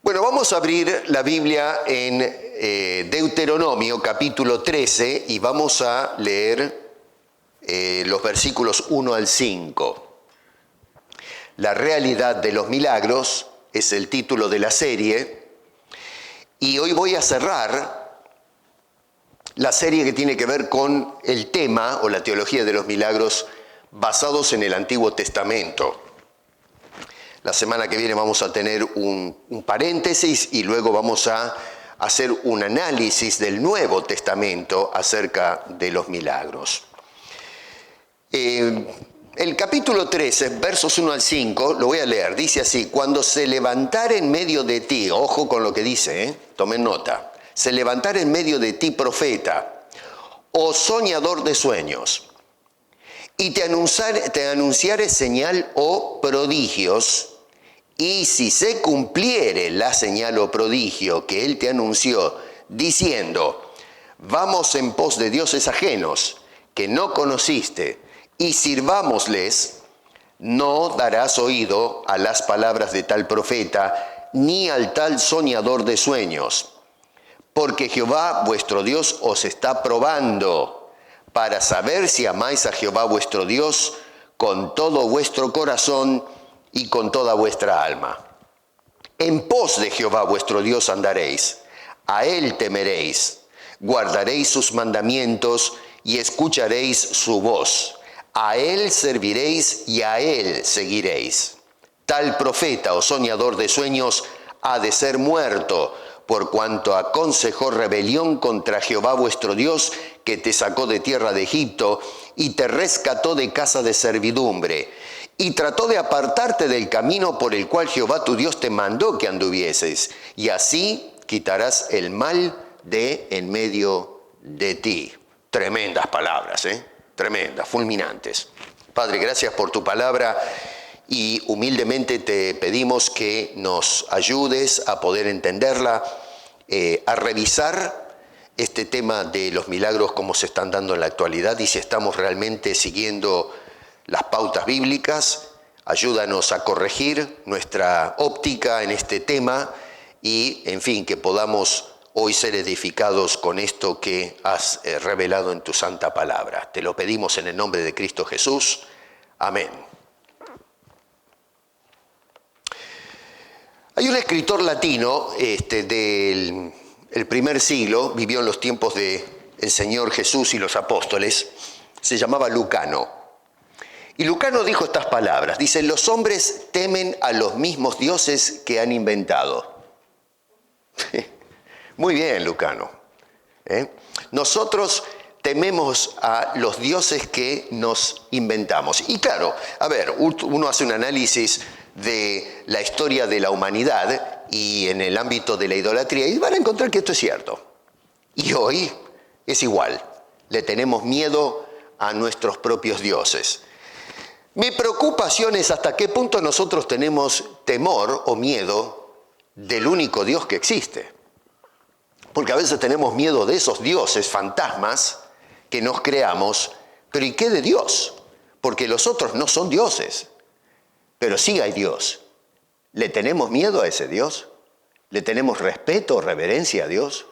Vamos a abrir la Biblia en Deuteronomio capítulo 13 y vamos a leer los versículos 1 al 5. La realidad de los milagros es el título de la serie y hoy voy a cerrar la serie que tiene que ver con el tema o la teología de los milagros basados en el Antiguo Testamento. La semana que viene vamos a tener un paréntesis y luego vamos a hacer un análisis del Nuevo Testamento acerca de los milagros. El capítulo 13, versos 1 al 5, lo voy a leer, dice así: cuando se levantare en medio de ti, ojo con lo que dice, tomen nota, se levantare en medio de ti profeta o soñador de sueños, y te anunciare señal o prodigios, y si se cumpliere la señal o prodigio que él te anunció, diciendo, vamos en pos de dioses ajenos que no conociste, y sirvámosles, no darás oído a las palabras de tal profeta, ni al tal soñador de sueños, porque Jehová vuestro Dios os está probando, para saber si amáis a Jehová vuestro Dios con todo vuestro corazón y con toda vuestra alma. En pos de Jehová vuestro Dios andaréis, a él temeréis, guardaréis sus mandamientos y escucharéis su voz. A él serviréis y a él seguiréis. Tal profeta o soñador de sueños ha de ser muerto, por cuanto aconsejó rebelión contra Jehová vuestro Dios, que te sacó de tierra de Egipto y te rescató de casa de servidumbre, y trató de apartarte del camino por el cual Jehová tu Dios te mandó que anduvieses, y así quitarás el mal de en medio de ti. Tremendas palabras, tremendas, fulminantes. Padre, gracias por tu palabra y humildemente te pedimos que nos ayudes a poder entenderla, a revisar este tema de los milagros, cómo se están dando en la actualidad y si estamos realmente siguiendo las pautas bíblicas. Ayúdanos a corregir nuestra óptica en este tema y, en fin, que podamos hoy ser edificados con esto que has revelado en tu santa palabra. Te lo pedimos en el nombre de Cristo Jesús. Amén. Hay un escritor latino del primer siglo, vivió en los tiempos del Señor Jesús y los apóstoles, se llamaba Lucano. Y Lucano dijo estas palabras, dice, los hombres temen a los mismos dioses que han inventado. Muy bien, Lucano. Nosotros tememos a los dioses que nos inventamos. Y claro, a ver, uno hace un análisis de la historia de la humanidad y en el ámbito de la idolatría y van a encontrar que esto es cierto. Y hoy es igual, le tenemos miedo a nuestros propios dioses. Mi preocupación es hasta qué punto nosotros tenemos temor o miedo del único Dios que existe. Porque a veces tenemos miedo de esos dioses fantasmas que nos creamos, pero ¿y qué de Dios? Porque los otros no son dioses, pero sí hay Dios. ¿Le tenemos miedo a ese Dios? ¿Le tenemos respeto o reverencia a Dios?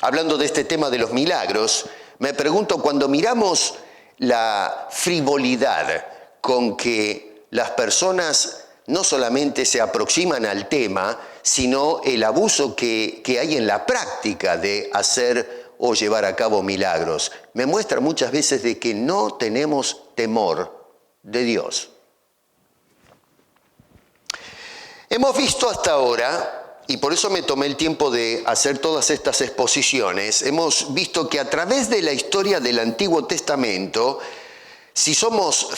Hablando de este tema de los milagros, me pregunto, cuando miramos la frivolidad con que las personas no solamente se aproximan al tema, sino el abuso que hay en la práctica de hacer o llevar a cabo milagros, me muestra muchas veces de que no tenemos temor de Dios. Hemos visto hasta ahora y por eso me tomé el tiempo de hacer todas estas exposiciones, hemos visto que a través de la historia del Antiguo Testamento, si somos,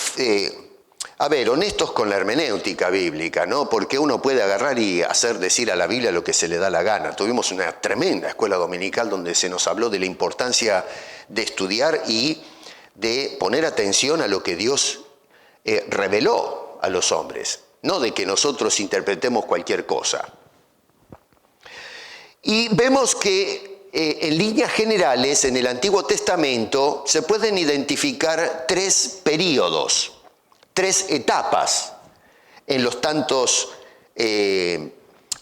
honestos con la hermenéutica bíblica, ¿no? Porque uno puede agarrar y hacer decir a la Biblia lo que se le da la gana. Tuvimos una tremenda escuela dominical donde se nos habló de la importancia de estudiar y de poner atención a lo que Dios reveló a los hombres, no de que nosotros interpretemos cualquier cosa. Y vemos que en líneas generales en el Antiguo Testamento se pueden identificar 3 períodos, 3 etapas en los tantos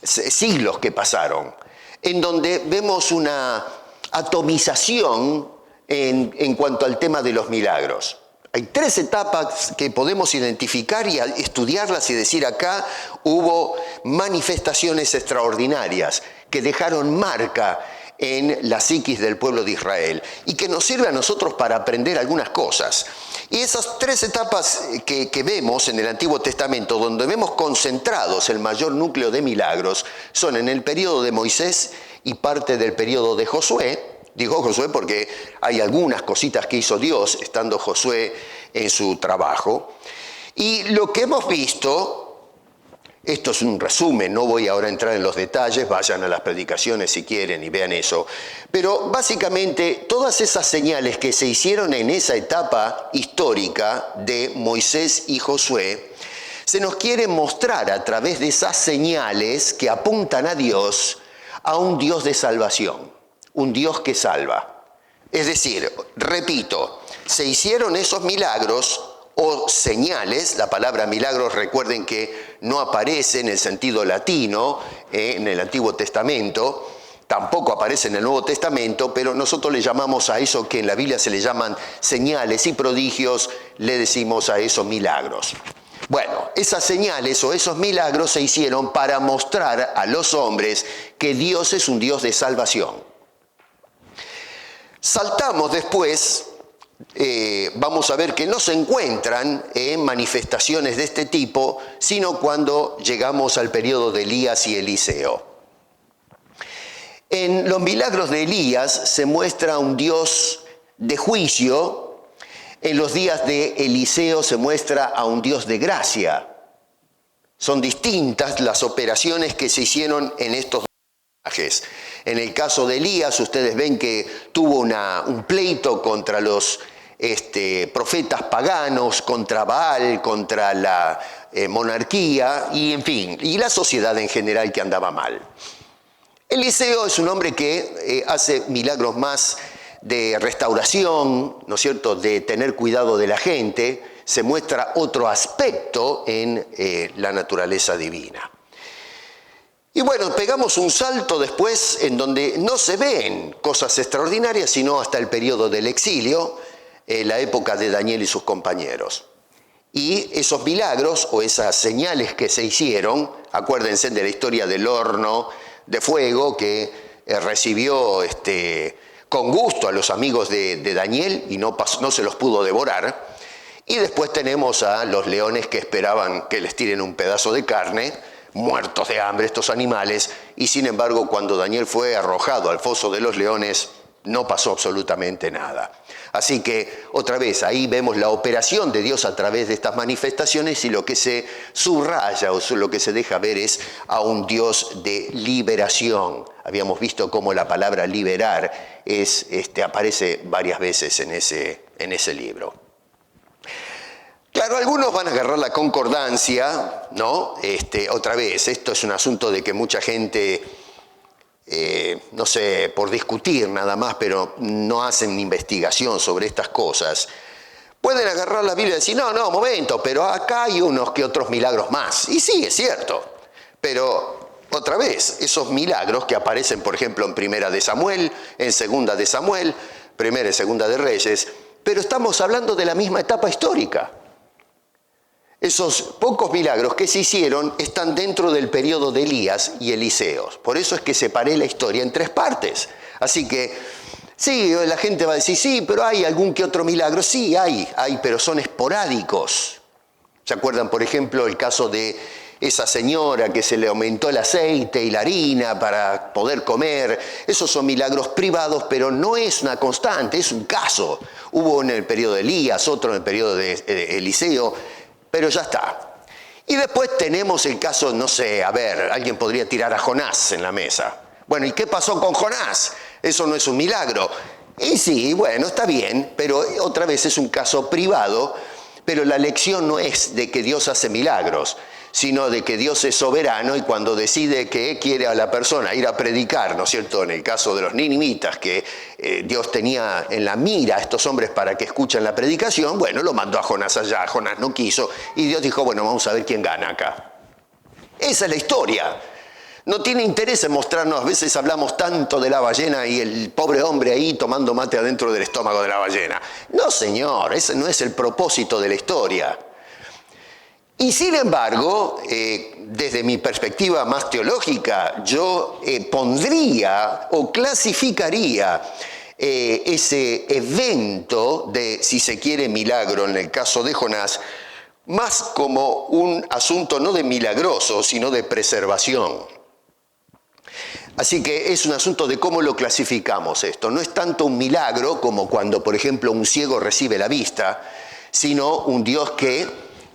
siglos que pasaron, en donde vemos una atomización en cuanto al tema de los milagros. Hay 3 etapas que podemos identificar y estudiarlas y decir acá hubo manifestaciones extraordinarias que dejaron marca en la psiquis del pueblo de Israel y que nos sirve a nosotros para aprender algunas cosas. Y esas 3 etapas que vemos en el Antiguo Testamento, donde vemos concentrados el mayor núcleo de milagros, son en el periodo de Moisés y parte del periodo de Josué. Digo Josué porque hay algunas cositas que hizo Dios estando Josué en su trabajo. Y lo que hemos visto, esto es un resumen, no voy ahora a entrar en los detalles, vayan a las predicaciones si quieren y vean eso. Pero básicamente todas esas señales que se hicieron en esa etapa histórica de Moisés y Josué, se nos quiere mostrar a través de esas señales que apuntan a Dios, a un Dios de salvación. Un Dios que salva. Es decir, repito, se hicieron esos milagros o señales. La palabra milagros, recuerden que no aparece en el sentido latino en el Antiguo Testamento, tampoco aparece en el Nuevo Testamento, pero nosotros le llamamos a eso que en la Biblia se le llaman señales y prodigios, le decimos a eso milagros. Bueno, esas señales o esos milagros se hicieron para mostrar a los hombres que Dios es un Dios de salvación. Saltamos después, vamos a ver que no se encuentran en manifestaciones de este tipo, sino cuando llegamos al periodo de Elías y Eliseo. En los milagros de Elías se muestra un Dios de juicio, en los días de Eliseo se muestra a un Dios de gracia. Son distintas las operaciones que se hicieron en estos personajes. En el caso de Elías, ustedes ven que tuvo un pleito contra los profetas paganos, contra Baal, contra la monarquía y en fin, y la sociedad en general que andaba mal. Eliseo es un hombre que hace milagros más de restauración, ¿no es cierto?, de tener cuidado de la gente. Se muestra otro aspecto en la naturaleza divina. Y bueno, pegamos un salto después en donde no se ven cosas extraordinarias, sino hasta el periodo del exilio, la época de Daniel y sus compañeros. Y esos milagros o esas señales que se hicieron, acuérdense de la historia del horno de fuego que recibió con gusto a los amigos de Daniel y no se los pudo devorar. Y después tenemos a los leones que esperaban que les tiren un pedazo de carne, muertos de hambre estos animales, y sin embargo cuando Daniel fue arrojado al foso de los leones no pasó absolutamente nada. Así que otra vez ahí vemos la operación de Dios a través de estas manifestaciones y lo que se subraya o lo que se deja ver es a un Dios de liberación. Habíamos visto cómo la palabra liberar aparece varias veces en ese libro. Claro, algunos van a agarrar la concordancia, ¿no? Otra vez, esto es un asunto de que mucha gente, no sé, por discutir nada más, pero no hacen investigación sobre estas cosas. Pueden agarrar la Biblia y decir, no, momento, pero acá hay unos que otros milagros más. Y sí, es cierto, pero otra vez, esos milagros que aparecen, por ejemplo, en Primera de Samuel, en Segunda de Samuel, Primera y Segunda de Reyes, pero estamos hablando de la misma etapa histórica. Esos pocos milagros que se hicieron están dentro del periodo de Elías y Eliseo. Por eso es que separé la historia en 3 partes. Así que, sí, la gente va a decir, sí, pero hay algún que otro milagro. Sí, hay, pero son esporádicos. ¿Se acuerdan, por ejemplo, el caso de esa señora que se le aumentó el aceite y la harina para poder comer. Esos son milagros privados, pero no es una constante, es un caso. Hubo en el periodo de Elías, otro en el periodo de Eliseo, pero ya está. Y después tenemos el caso, no sé, a ver, alguien podría tirar a Jonás en la mesa. Bueno, ¿y qué pasó con Jonás? Eso no es un milagro. Y sí, bueno, está bien, pero otra vez es un caso privado, pero la lección no es de que Dios hace milagros, sino de que Dios es soberano y cuando decide que quiere a la persona ir a predicar, ¿no es cierto? En el caso de los ninivitas, que Dios tenía en la mira a estos hombres para que escuchen la predicación, bueno, lo mandó a Jonás allá, Jonás no quiso, y Dios dijo, bueno, vamos a ver quién gana acá. Esa es la historia. No tiene interés en mostrarnos, a veces hablamos tanto de la ballena y el pobre hombre ahí tomando mate adentro del estómago de la ballena. No, señor, ese no es el propósito de la historia. Y sin embargo, desde mi perspectiva más teológica, yo pondría o clasificaría ese evento de, si se quiere, milagro en el caso de Jonás, más como un asunto no de milagroso, sino de preservación. Así que es un asunto de cómo lo clasificamos esto. No es tanto un milagro como cuando, por ejemplo, un ciego recibe la vista, sino un Dios que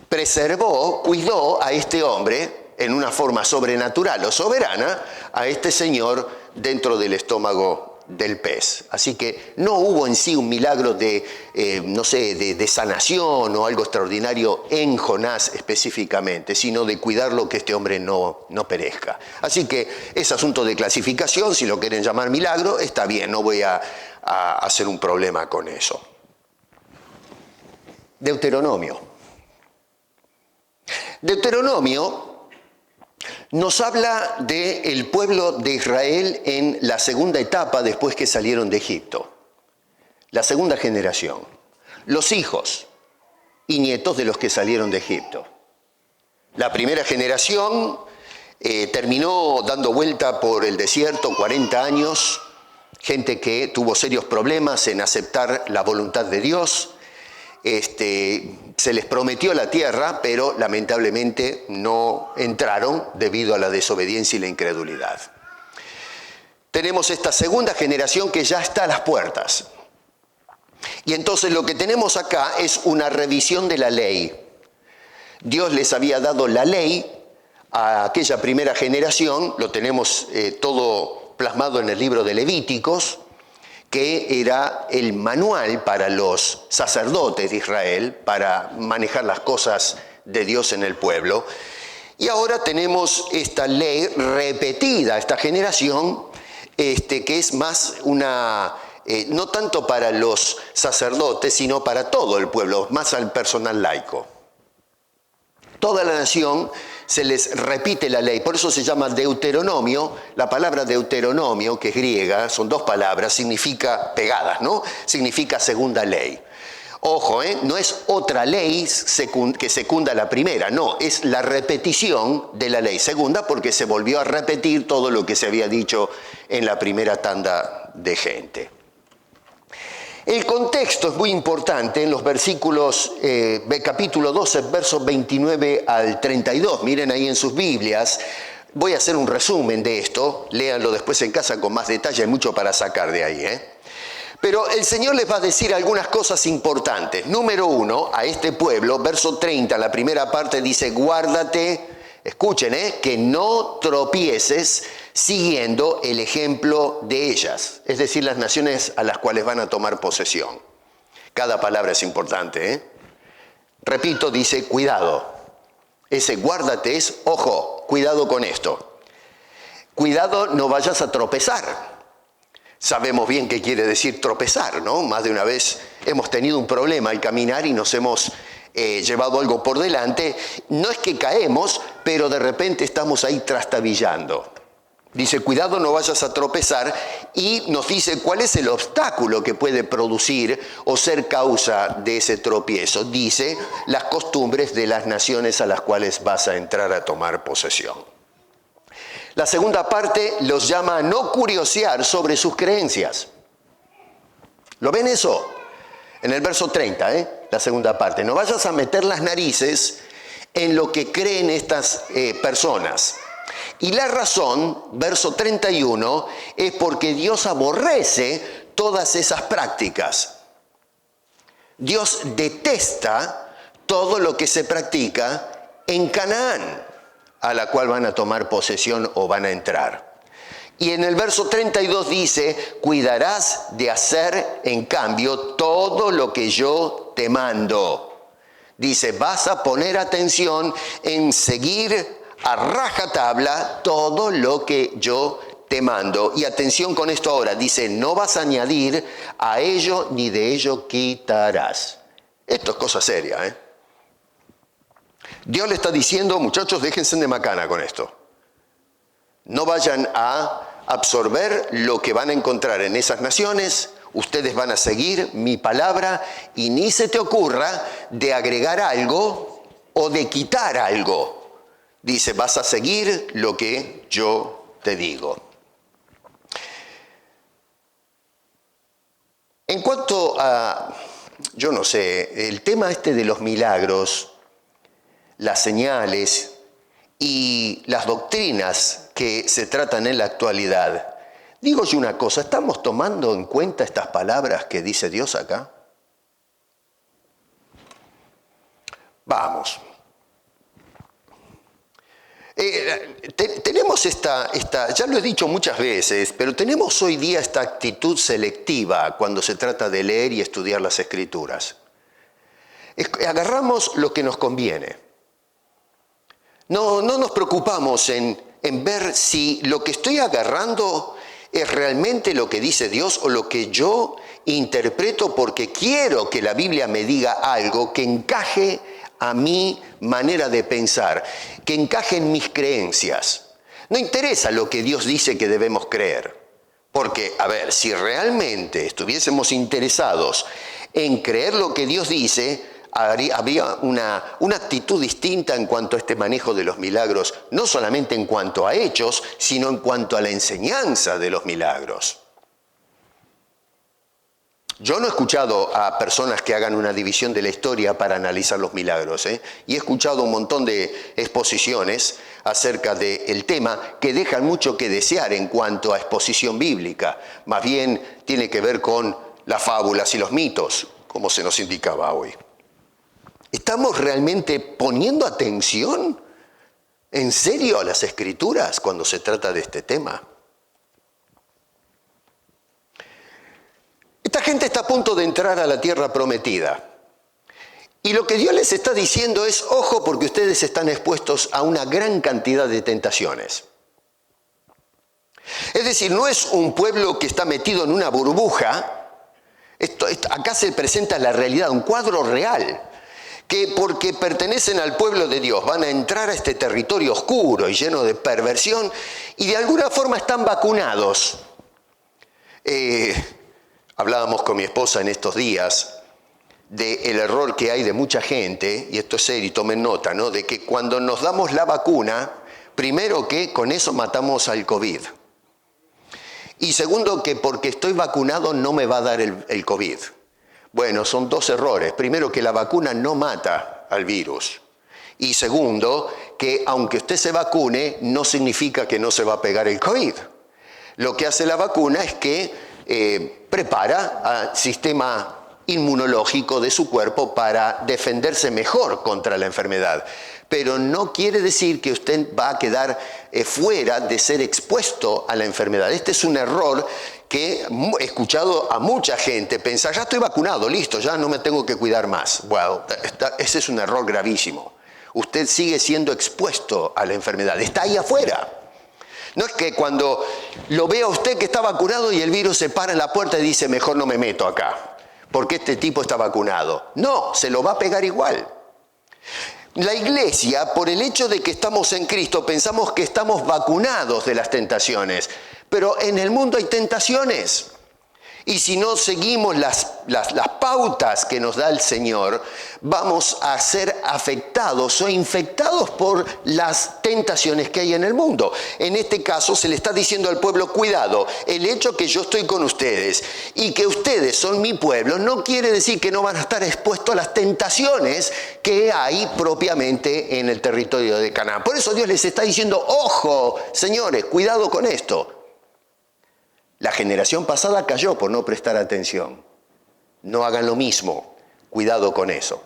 preservó, cuidó a este hombre en una forma sobrenatural o soberana, a este señor dentro del estómago del pez. Así que no hubo en sí un milagro de, no sé, de sanación o algo extraordinario en Jonás específicamente, sino de cuidarlo que este hombre no perezca. Así que es asunto de clasificación, si lo quieren llamar milagro, está bien, no voy a hacer un problema con eso. Deuteronomio. Deuteronomio nos habla del pueblo de Israel en la segunda etapa después que salieron de Egipto. La segunda generación. Los hijos y nietos de los que salieron de Egipto. La primera generación terminó dando vuelta por el desierto 40 años. Gente que tuvo serios problemas en aceptar la voluntad de Dios. Se les prometió la tierra, pero lamentablemente no entraron debido a la desobediencia y la incredulidad. Tenemos esta segunda generación que ya está a las puertas. Y entonces lo que tenemos acá es una revisión de la ley. Dios les había dado la ley a aquella primera generación, lo tenemos todo plasmado en el libro de Levíticos, que era el manual para los sacerdotes de Israel para manejar las cosas de Dios en el pueblo. Y ahora tenemos esta ley repetida, esta generación, que es más una, no tanto para los sacerdotes, sino para todo el pueblo, más al personal laico. Toda la nación se les repite la ley, por eso se llama Deuteronomio. La palabra Deuteronomio, que es griega, son dos palabras, significa pegadas, ¿no? Significa segunda ley. Ojo, no es otra ley que secunda la primera, no, es la repetición de la ley segunda porque se volvió a repetir todo lo que se había dicho en la primera tanda de gente. El contexto es muy importante en los versículos, capítulo 12, versos 29 al 32. Miren ahí en sus Biblias. Voy a hacer un resumen de esto. Léanlo después en casa con más detalle. Hay mucho para sacar de ahí, Pero el Señor les va a decir algunas cosas importantes. Número 1, a este pueblo, verso 30, la primera parte dice, guárdate, escuchen, que no tropieces siguiendo el ejemplo de ellas, es decir, las naciones a las cuales van a tomar posesión. Cada palabra es importante, Repito, dice cuidado. Ese guárdate es, ojo, cuidado con esto. Cuidado, no vayas a tropezar. Sabemos bien qué quiere decir tropezar, ¿no? Más de una vez hemos tenido un problema al caminar y nos hemos llevado algo por delante. No es que caemos, pero de repente estamos ahí trastabillando. Dice, cuidado, no vayas a tropezar, y nos dice cuál es el obstáculo que puede producir o ser causa de ese tropiezo. Dice, las costumbres de las naciones a las cuales vas a entrar a tomar posesión. La segunda parte los llama a no curiosear sobre sus creencias. ¿Lo ven eso? En el verso 30, la segunda parte. No vayas a meter las narices en lo que creen estas personas. Y la razón, verso 31, es porque Dios aborrece todas esas prácticas. Dios detesta todo lo que se practica en Canaán, a la cual van a tomar posesión o van a entrar. Y en el verso 32 dice, cuidarás de hacer en cambio todo lo que yo te mando. Dice, vas a poner atención en seguir a rajatabla todo lo que yo te mando. Y atención con esto ahora, dice, no vas a añadir a ello ni de ello quitarás. Esto es cosa seria, ¿eh? Dios le está diciendo, muchachos, déjense de macana con esto. No vayan a absorber lo que van a encontrar en esas naciones. Ustedes van a seguir mi palabra y ni se te ocurra de agregar algo o de quitar algo. Dice, vas a seguir lo que yo te digo. En cuanto a, yo no sé, el tema este de los milagros, las señales y las doctrinas que se tratan en la actualidad, digo yo una cosa, ¿estamos tomando en cuenta estas palabras que dice Dios acá? Vamos. Tenemos esta, ya lo he dicho muchas veces, pero tenemos hoy día esta actitud selectiva cuando se trata de leer y estudiar las Escrituras. Agarramos lo que nos conviene. No nos preocupamos en ver si lo que estoy agarrando es realmente lo que dice Dios o lo que yo interpreto porque quiero que la Biblia me diga algo que encaje a mi manera de pensar, que encaje en mis creencias. No interesa lo que Dios dice que debemos creer, porque, a ver, si realmente estuviésemos interesados en creer lo que Dios dice, habría una actitud distinta en cuanto a este manejo de los milagros, no solamente en cuanto a hechos, sino en cuanto a la enseñanza de los milagros. Yo no he escuchado a personas que hagan una división de la historia para analizar los milagros, y he escuchado un montón de exposiciones acerca del tema que dejan mucho que desear en cuanto a exposición bíblica. Más bien tiene que ver con las fábulas y los mitos, como se nos indicaba hoy. ¿Estamos realmente poniendo atención en serio a las Escrituras cuando se trata de este tema? Esta gente está a punto de entrar a la tierra prometida. Y lo que Dios les está diciendo es, ojo, porque ustedes están expuestos a una gran cantidad de tentaciones. Es decir, no es un pueblo que está metido en una burbuja. Acá se presenta la realidad, un cuadro real. Que porque pertenecen al pueblo de Dios van a entrar a este territorio oscuro y lleno de perversión y de alguna forma están vacunados. Hablábamos con mi esposa en estos días del error que hay de mucha gente, y esto es serio y tomen nota, ¿no? De que cuando nos damos la vacuna, primero que con eso matamos al COVID. Y segundo que porque estoy vacunado no me va a dar el COVID. Bueno, son dos errores. Primero, que la vacuna no mata al virus. Y segundo, que aunque usted se vacune, no significa que no se va a pegar el COVID. Lo que hace la vacuna es que prepara al sistema inmunológico de su cuerpo para defenderse mejor contra la enfermedad. Pero no quiere decir que usted va a quedar fuera de ser expuesto a la enfermedad. Este es un error que he escuchado a mucha gente pensar, ya estoy vacunado, listo, ya no me tengo que cuidar más. Bueno, ese es un error gravísimo. Usted sigue siendo expuesto a la enfermedad, está ahí afuera. No es que cuando lo vea usted que está vacunado y el virus se para en la puerta y dice, mejor no me meto acá, porque este tipo está vacunado. No, se lo va a pegar igual. La iglesia, por el hecho de que estamos en Cristo, pensamos que estamos vacunados de las tentaciones. Pero en el mundo hay tentaciones. Y si no seguimos las pautas que nos da el Señor, vamos a ser afectados o infectados por las tentaciones que hay en el mundo. En este caso se le está diciendo al pueblo, cuidado, el hecho que yo estoy con ustedes y que ustedes son mi pueblo no quiere decir que no van a estar expuestos a las tentaciones que hay propiamente en el territorio de Canaán. Por eso Dios les está diciendo, ojo, señores, cuidado con esto. La generación pasada cayó por no prestar atención. No hagan lo mismo. Cuidado con eso.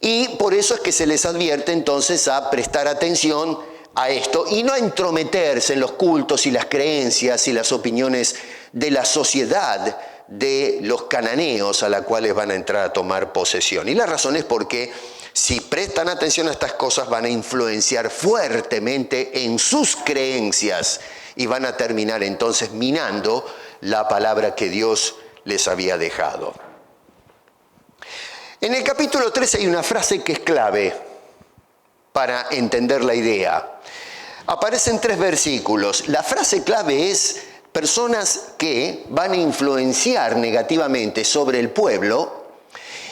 Y por eso es que se les advierte entonces a prestar atención a esto y no a entrometerse en los cultos y las creencias y las opiniones de la sociedad de los cananeos a la cuales van a entrar a tomar posesión. Y la razón es porque si prestan atención a estas cosas van a influenciar fuertemente en sus creencias y van a terminar entonces minando la palabra que Dios les había dejado. En el capítulo 13 hay una frase que es clave para entender la idea. Aparecen 3 versículos. La frase clave es personas que van a influenciar negativamente sobre el pueblo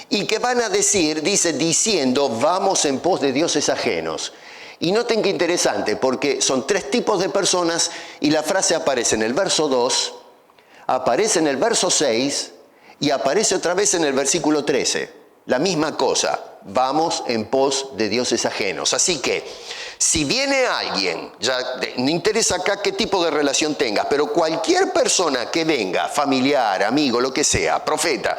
y que van a decir, diciendo, vamos en pos de dioses ajenos. Y noten qué interesante, porque son 3 tipos de personas y la frase aparece en el verso 2, aparece en el verso 6 y aparece otra vez en el versículo 13. La misma cosa, vamos en pos de dioses ajenos. Así que, si viene alguien, ya no interesa acá qué tipo de relación tengas, pero cualquier persona que venga, familiar, amigo, lo que sea, profeta,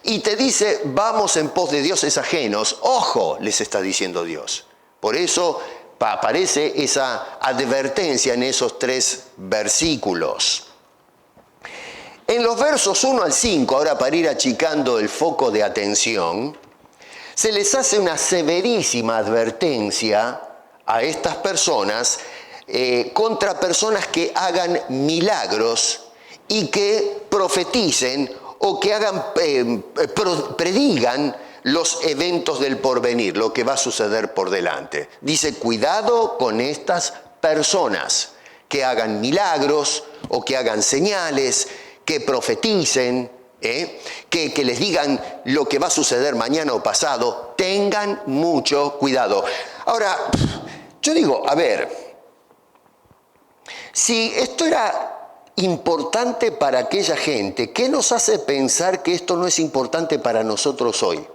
y te dice, vamos en pos de dioses ajenos, ojo, les está diciendo Dios. Por eso aparece esa advertencia en esos 3 versículos. En los versos 1 al 5, ahora para ir achicando el foco de atención, se les hace una severísima advertencia a estas personas contra personas que hagan milagros y que profeticen o que predigan los eventos del porvenir, lo que va a suceder por delante. Dice, cuidado con estas personas que hagan milagros o que hagan señales, que profeticen, que les digan lo que va a suceder mañana o pasado. Tengan mucho cuidado. Ahora, yo digo, a ver, si esto era importante para aquella gente, ¿qué nos hace pensar que esto no es importante para nosotros hoy?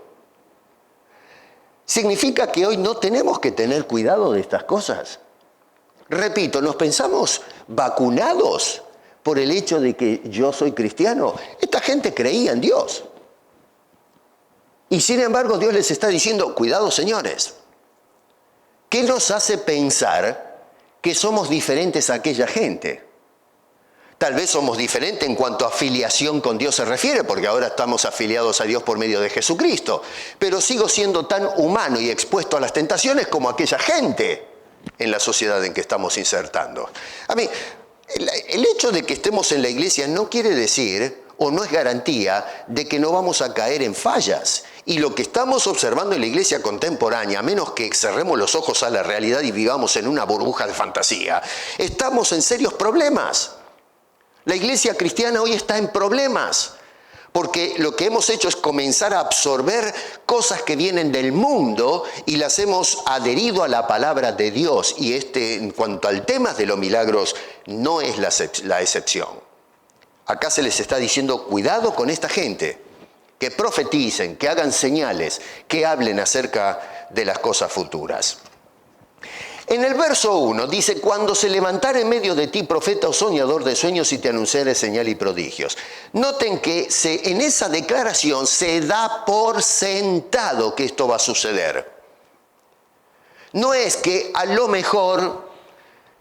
¿Significa que hoy no tenemos que tener cuidado de estas cosas? Repito, ¿nos pensamos vacunados por el hecho de que yo soy cristiano? Esta gente creía en Dios. Y sin embargo Dios les está diciendo, cuidado señores. ¿Qué nos hace pensar que somos diferentes a aquella gente? Tal vez somos diferentes en cuanto a afiliación con Dios se refiere, porque ahora estamos afiliados a Dios por medio de Jesucristo. Pero sigo siendo tan humano y expuesto a las tentaciones como aquella gente en la sociedad en que estamos insertando. A mí, el hecho de que estemos en la iglesia no quiere decir, o no es garantía, de que no vamos a caer en fallas. Y lo que estamos observando en la iglesia contemporánea, a menos que cerremos los ojos a la realidad y vivamos en una burbuja de fantasía, estamos en serios problemas. La iglesia cristiana hoy está en problemas, porque lo que hemos hecho es comenzar a absorber cosas que vienen del mundo y las hemos adherido a la palabra de Dios. Y en cuanto al tema de los milagros, no es la excepción. Acá se les está diciendo, cuidado con esta gente, que profeticen, que hagan señales, que hablen acerca de las cosas futuras. En el verso 1 dice, cuando se levantare en medio de ti profeta o soñador de sueños y te anunciare señal y prodigios. Noten que en esa declaración se da por sentado que esto va a suceder. No es que a lo mejor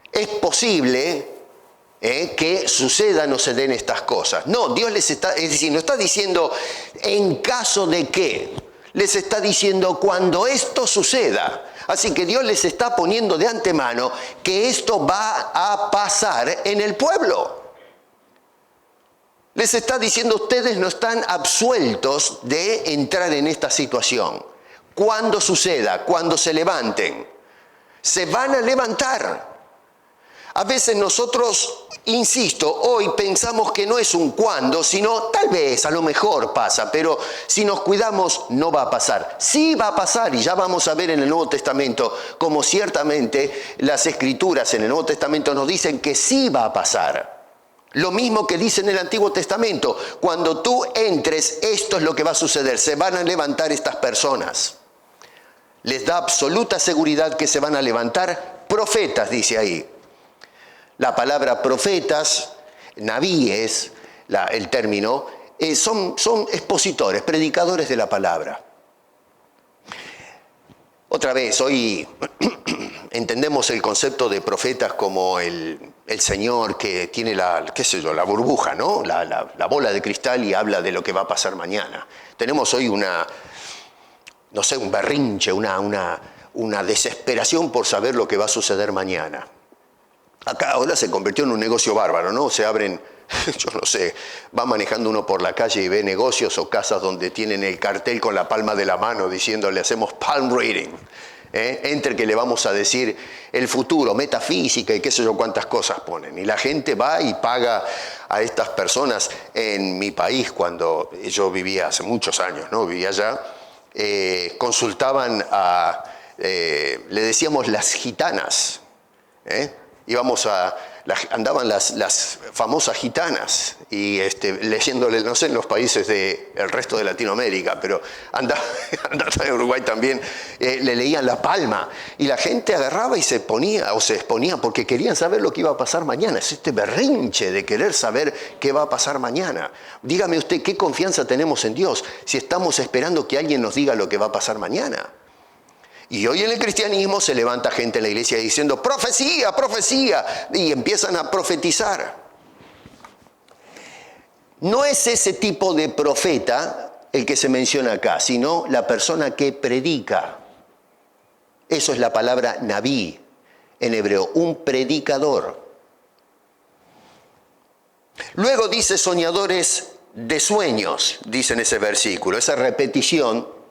es posible que sucedan o se den estas cosas. No, Dios les está, es decir, no está diciendo en caso de que, les está diciendo cuando esto suceda. Así que Dios les está poniendo de antemano que esto va a pasar en el pueblo. Les está diciendo, ustedes no están absueltos de entrar en esta situación. Cuando suceda, cuando se levanten, se van a levantar. A veces nosotros, insisto, hoy pensamos que no es un cuándo, sino tal vez, a lo mejor pasa, pero si nos cuidamos no va a pasar. Sí va a pasar, y ya vamos a ver en el Nuevo Testamento como ciertamente las Escrituras en el Nuevo Testamento nos dicen que sí va a pasar. Lo mismo que dice en el Antiguo Testamento, cuando tú entres, esto es lo que va a suceder, se van a levantar estas personas. Les da absoluta seguridad que se van a levantar profetas, dice ahí. La palabra profetas, nabíes, el término, son expositores, predicadores de la palabra. Otra vez, hoy entendemos el concepto de profetas como el Señor que tiene la burbuja, ¿no? La bola de cristal y habla de lo que va a pasar mañana. Tenemos hoy un berrinche, una desesperación por saber lo que va a suceder mañana. Acá ahora se convirtió en un negocio bárbaro, ¿no? Se abren, yo no sé, va manejando uno por la calle y ve negocios o casas donde tienen el cartel con la palma de la mano diciéndole hacemos palm reading. Entre que le vamos a decir el futuro, metafísica y qué sé yo cuántas cosas ponen. Y la gente va y paga a estas personas. En mi país, cuando yo vivía hace muchos años, ¿no? Vivía allá, consultaban le decíamos las gitanas, andaban las famosas gitanas y leyéndole, no sé en los países del resto de Latinoamérica, pero andaba en Uruguay también, le leían la palma y la gente agarraba y se exponía porque querían saber lo que iba a pasar mañana. Es este berrinche de querer saber qué va a pasar mañana. Dígame usted, ¿qué confianza tenemos en Dios si estamos esperando que alguien nos diga lo que va a pasar mañana? Y hoy en el cristianismo se levanta gente en la iglesia diciendo profecía, profecía, y empiezan a profetizar. No es ese tipo de profeta el que se menciona acá, sino la persona que predica. Eso es la palabra nabí en hebreo, un predicador. Luego dice soñadores de sueños, dice en ese versículo, esa repetición.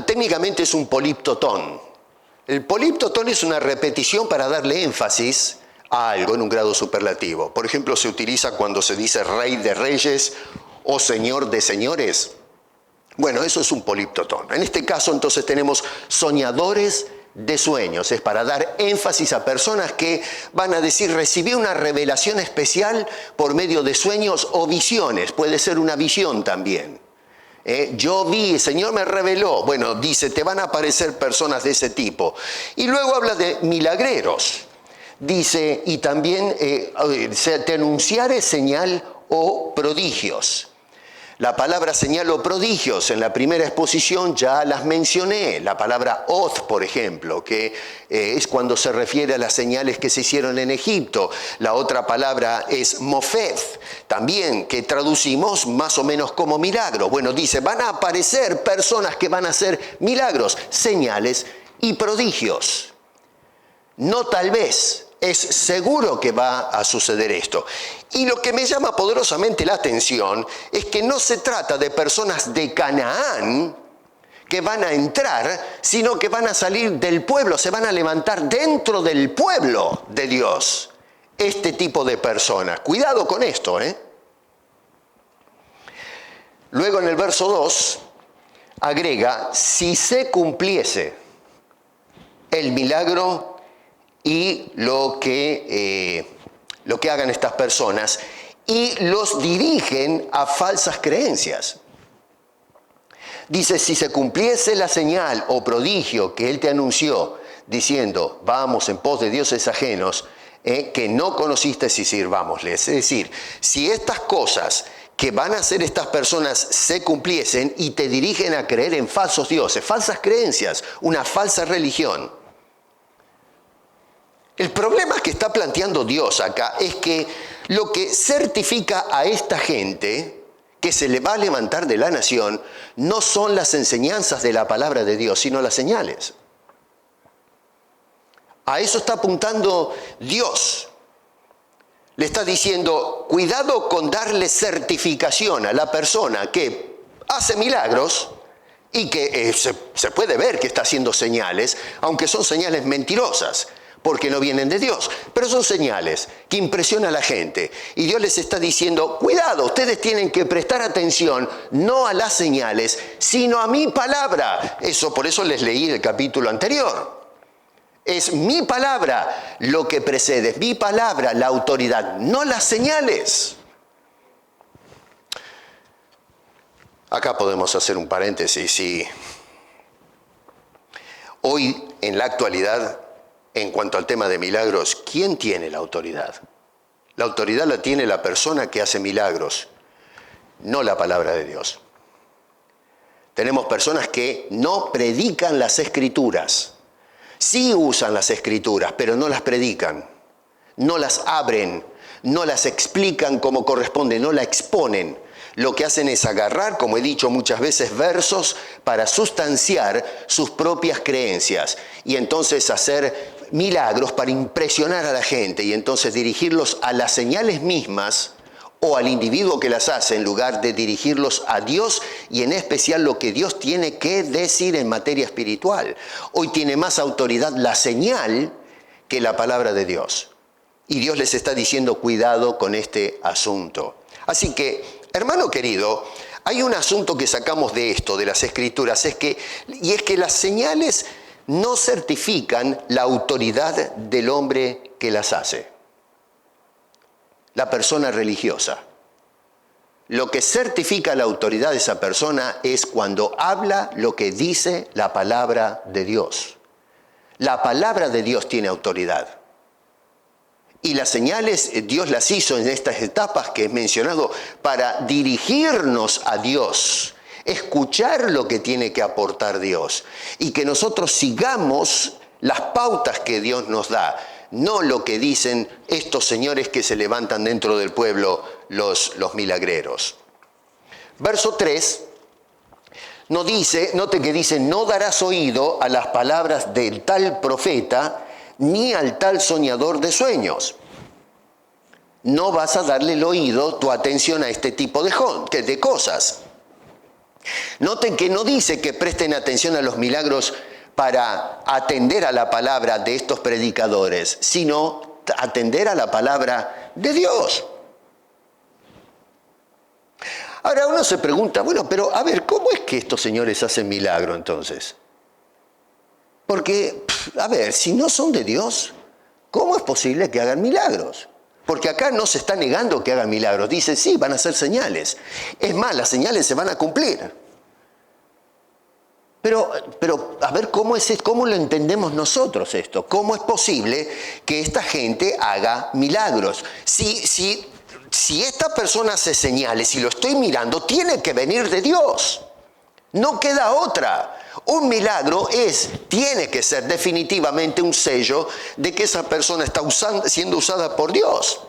Técnicamente es un poliptotón. El poliptotón es una repetición para darle énfasis a algo en un grado superlativo. Por ejemplo, se utiliza cuando se dice rey de reyes o señor de señores. Bueno, eso es un poliptotón. En este caso, entonces, tenemos soñadores de sueños. Es para dar énfasis a personas que van a decir, recibí una revelación especial por medio de sueños o visiones. Puede ser una visión también. Yo vi, el Señor me reveló. Bueno, dice, te van a aparecer personas de ese tipo. Y luego habla de milagreros. Dice, y también te anunciaré señal o prodigios. La palabra señal o prodigios en la primera exposición ya las mencioné. La palabra oz, por ejemplo, que es cuando se refiere a las señales que se hicieron en Egipto. La otra palabra es mofeth, también que traducimos más o menos como milagro. Bueno, dice, van a aparecer personas que van a hacer milagros, señales y prodigios. No tal vez. Es seguro que va a suceder esto. Y lo que me llama poderosamente la atención es que no se trata de personas de Canaán que van a entrar, sino que van a salir del pueblo, se van a levantar dentro del pueblo de Dios. Este tipo de personas. Cuidado con esto, Luego en el verso 2 agrega, si se cumpliese el milagro y lo que hagan estas personas, y los dirigen a falsas creencias. Dice, si se cumpliese la señal o prodigio que Él te anunció, diciendo, vamos en pos de dioses ajenos, que no conociste y sirvámosles. Es decir, si estas cosas que van a hacer estas personas se cumpliesen y te dirigen a creer en falsos dioses, falsas creencias, una falsa religión. El problema que está planteando Dios acá es que lo que certifica a esta gente que se le va a levantar de la nación no son las enseñanzas de la palabra de Dios, sino las señales. A eso está apuntando Dios. Le está diciendo, cuidado con darle certificación a la persona que hace milagros y que se puede ver que está haciendo señales, aunque son señales mentirosas. porque no vienen de Dios. Pero son señales que impresionan a la gente. Y Dios les está diciendo, cuidado, ustedes tienen que prestar atención no a las señales, sino a mi palabra. Por eso les leí el capítulo anterior. Es mi palabra lo que precede, mi palabra la autoridad, no las señales. Acá podemos hacer un paréntesis. Sí. Hoy, en la actualidad, en cuanto al tema de milagros, ¿quién tiene la autoridad? La autoridad la tiene la persona que hace milagros, no la palabra de Dios. Tenemos personas que no predican las Escrituras. Sí usan las Escrituras, pero no las predican, no las abren, no las explican como corresponde, no la exponen. Lo que hacen es agarrar, como he dicho muchas veces, versos para sustanciar sus propias creencias y entonces hacer milagros para impresionar a la gente y entonces dirigirlos a las señales mismas o al individuo que las hace en lugar de dirigirlos a Dios y en especial lo que Dios tiene que decir en materia espiritual. Hoy tiene más autoridad la señal que la palabra de Dios. Y Dios les está diciendo cuidado con este asunto. Así que, hermano querido, hay un asunto que sacamos de esto, de las Escrituras, es que las señales no certifican la autoridad del hombre que las hace. La persona religiosa. Lo que certifica la autoridad de esa persona es cuando habla lo que dice la palabra de Dios. La palabra de Dios tiene autoridad. Y las señales Dios las hizo en estas etapas que he mencionado para dirigirnos a Dios, escuchar lo que tiene que aportar Dios y que nosotros sigamos las pautas que Dios nos da, no lo que dicen estos señores que se levantan dentro del pueblo, los milagreros. Verso 3 nos dice, note que dice, no darás oído a las palabras del tal profeta ni al tal soñador de sueños. No vas a darle el oído, tu atención a este tipo de cosas. Noten que no dice que presten atención a los milagros para atender a la palabra de estos predicadores, sino atender a la palabra de Dios. Ahora uno se pregunta, bueno, pero a ver, ¿cómo es que estos señores hacen milagro entonces? Porque, a ver, si no son de Dios, ¿cómo es posible que hagan milagros? Porque acá no se está negando que hagan milagros. Dice, sí, van a hacer señales. Es más, las señales se van a cumplir. Pero a ver, ¿cómo lo entendemos nosotros esto? ¿Cómo es posible que esta gente haga milagros? Si esta persona hace señales y lo estoy mirando, tiene que venir de Dios. No queda otra. Un milagro tiene que ser definitivamente un sello de que esa persona está siendo usada por Dios.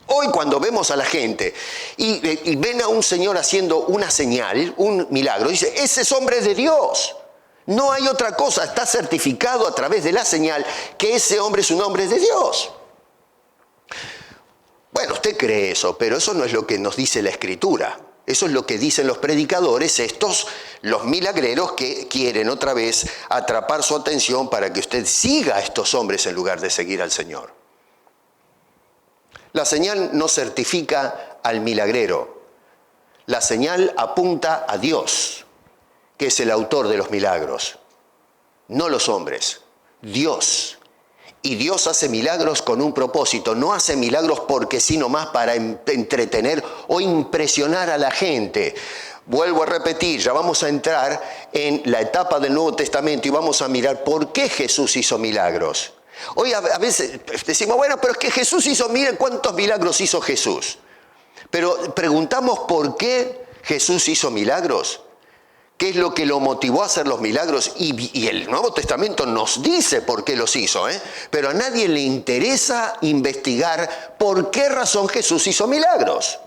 Hoy cuando vemos a la gente y ven a un señor haciendo una señal, un milagro, dice, ese es hombre de Dios. No hay otra cosa, está certificado a través de la señal que ese hombre es un hombre de Dios. Bueno, usted cree eso, pero eso no es lo que nos dice la Escritura. Eso es lo que dicen los predicadores, los milagreros que quieren otra vez atrapar su atención para que usted siga a estos hombres en lugar de seguir al Señor. La señal no certifica al milagrero. La señal apunta a Dios, que es el autor de los milagros. No los hombres, Dios. Y Dios hace milagros con un propósito. No hace milagros porque sí nomás para entretener o impresionar a la gente. Vuelvo a repetir, ya vamos a entrar en la etapa del Nuevo Testamento y vamos a mirar por qué Jesús hizo milagros. Hoy a veces decimos, bueno, pero es que Jesús hizo, miren cuántos milagros hizo Jesús. Pero preguntamos por qué Jesús hizo milagros. ¿Qué es lo que lo motivó a hacer los milagros? Y el Nuevo Testamento nos dice por qué los hizo, pero a nadie le interesa investigar por qué razón Jesús hizo milagros.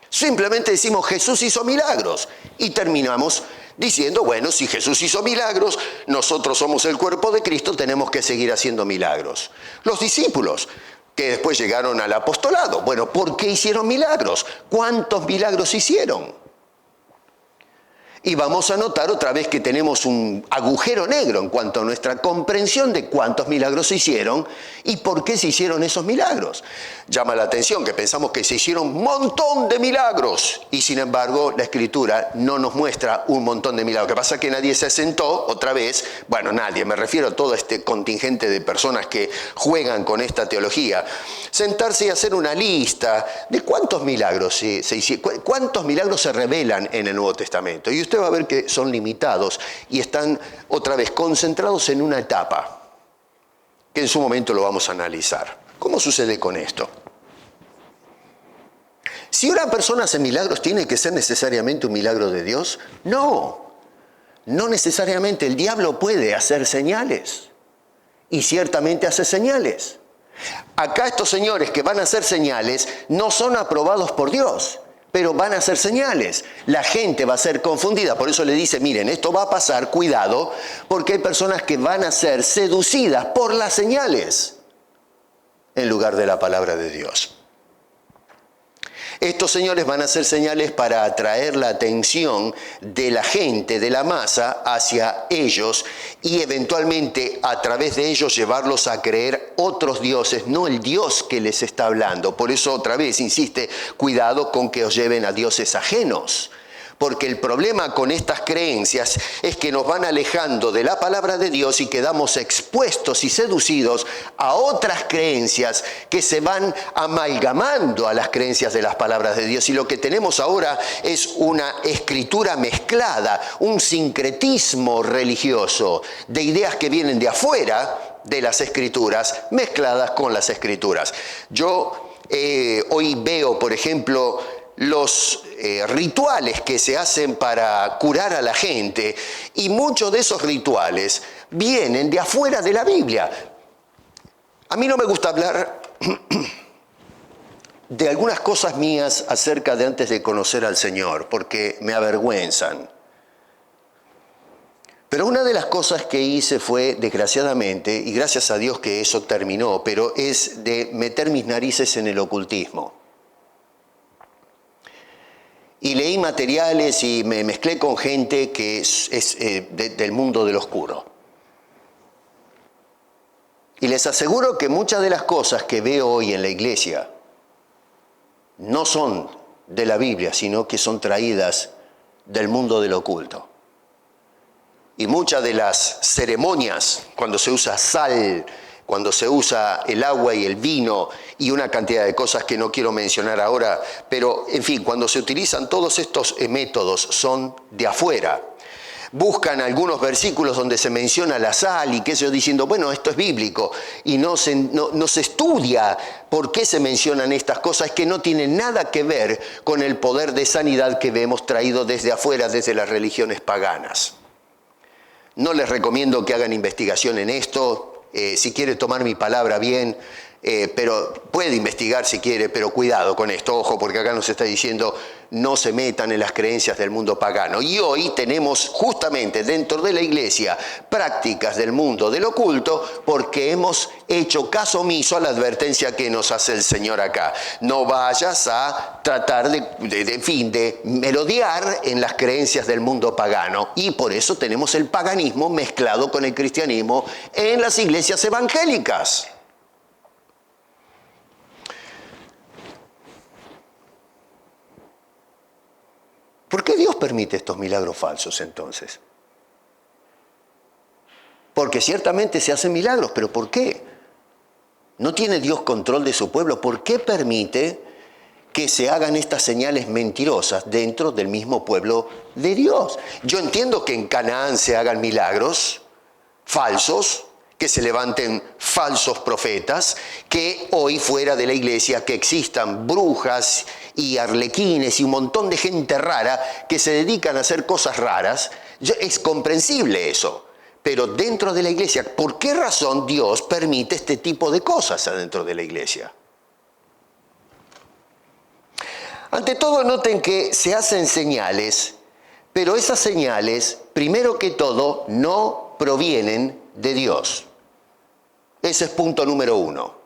Simplemente decimos Jesús hizo milagros y terminamos diciendo, bueno, si Jesús hizo milagros, nosotros somos el cuerpo de Cristo, tenemos que seguir haciendo milagros. Los discípulos que después llegaron al apostolado, bueno, ¿por qué hicieron milagros? ¿Cuántos milagros hicieron? Y vamos a notar otra vez que tenemos un agujero negro en cuanto a nuestra comprensión de cuántos milagros se hicieron y por qué se hicieron esos milagros. Llama la atención que pensamos que se hicieron un montón de milagros y sin embargo la Escritura no nos muestra un montón de milagros. Lo que pasa es que nadie se sentó otra vez, bueno, nadie, me refiero a todo este contingente de personas que juegan con esta teología, sentarse y hacer una lista de cuántos milagros se hicieron, cuántos milagros se revelan en el Nuevo Testamento. Y usted va a ver que son limitados y están otra vez concentrados en una etapa, que en su momento lo vamos a analizar. ¿Cómo sucede con esto? Si una persona hace milagros, ¿tiene que ser necesariamente un milagro de Dios? No, no necesariamente. El diablo puede hacer señales y ciertamente hace señales. Acá estos señores que van a hacer señales no son aprobados por Dios, pero van a hacer señales. La gente va a ser confundida, por eso le dice, miren, esto va a pasar, cuidado, porque hay personas que van a ser seducidas por las señales en lugar de la palabra de Dios. Estos señores van a hacer señales para atraer la atención de la gente, de la masa, hacia ellos y eventualmente a través de ellos llevarlos a creer otros dioses, no el Dios que les está hablando. Por eso otra vez insiste, cuidado con que os lleven a dioses ajenos. Porque el problema con estas creencias es que nos van alejando de la palabra de Dios y quedamos expuestos y seducidos a otras creencias que se van amalgamando a las creencias de las palabras de Dios. Y lo que tenemos ahora es una escritura mezclada, un sincretismo religioso de ideas que vienen de afuera de las escrituras mezcladas con las escrituras. Yo hoy veo, por ejemplo, los rituales que se hacen para curar a la gente y muchos de esos rituales vienen de afuera de la Biblia. A mí no me gusta hablar de algunas cosas mías acerca de antes de conocer al Señor porque me avergüenzan. Pero una de las cosas que hice fue, desgraciadamente, y gracias a Dios que eso terminó, pero es de meter mis narices en el ocultismo. Y leí materiales y me mezclé con gente que es del mundo del oscuro. Y les aseguro que muchas de las cosas que veo hoy en la iglesia no son de la Biblia, sino que son traídas del mundo del oculto. Y muchas de las ceremonias, cuando se usa sal, cuando se usa el agua y el vino y una cantidad de cosas que no quiero mencionar ahora, pero en fin, cuando se utilizan todos estos métodos son de afuera. Buscan algunos versículos donde se menciona la sal y qué sé yo, diciendo, bueno, esto es bíblico, y no se estudia por qué se mencionan estas cosas que no tienen nada que ver con el poder de sanidad que vemos traído desde afuera, desde las religiones paganas. No les recomiendo que hagan investigación en esto. Si quiere tomar mi palabra bien, pero puede investigar si quiere, pero cuidado con esto, ojo, porque acá nos está diciendo no se metan en las creencias del mundo pagano. Y hoy tenemos justamente dentro de la iglesia prácticas del mundo del oculto porque hemos hecho caso omiso a la advertencia que nos hace el Señor acá. No vayas a tratar de merodear en las creencias del mundo pagano. Y por eso tenemos el paganismo mezclado con el cristianismo en las iglesias evangélicas. ¿Por qué Dios permite estos milagros falsos entonces? Porque ciertamente se hacen milagros, pero ¿por qué? ¿No tiene Dios control de su pueblo? ¿Por qué permite que se hagan estas señales mentirosas dentro del mismo pueblo de Dios? Yo entiendo que en Canaán se hagan milagros falsos, que se levanten falsos profetas, que hoy fuera de la iglesia que existan brujas y arlequines y un montón de gente rara que se dedican a hacer cosas raras. Es comprensible eso, pero dentro de la iglesia, ¿por qué razón Dios permite este tipo de cosas adentro de la iglesia? Ante todo, noten que se hacen señales, pero esas señales, primero que todo, no provienen de Dios. Ese es punto número uno.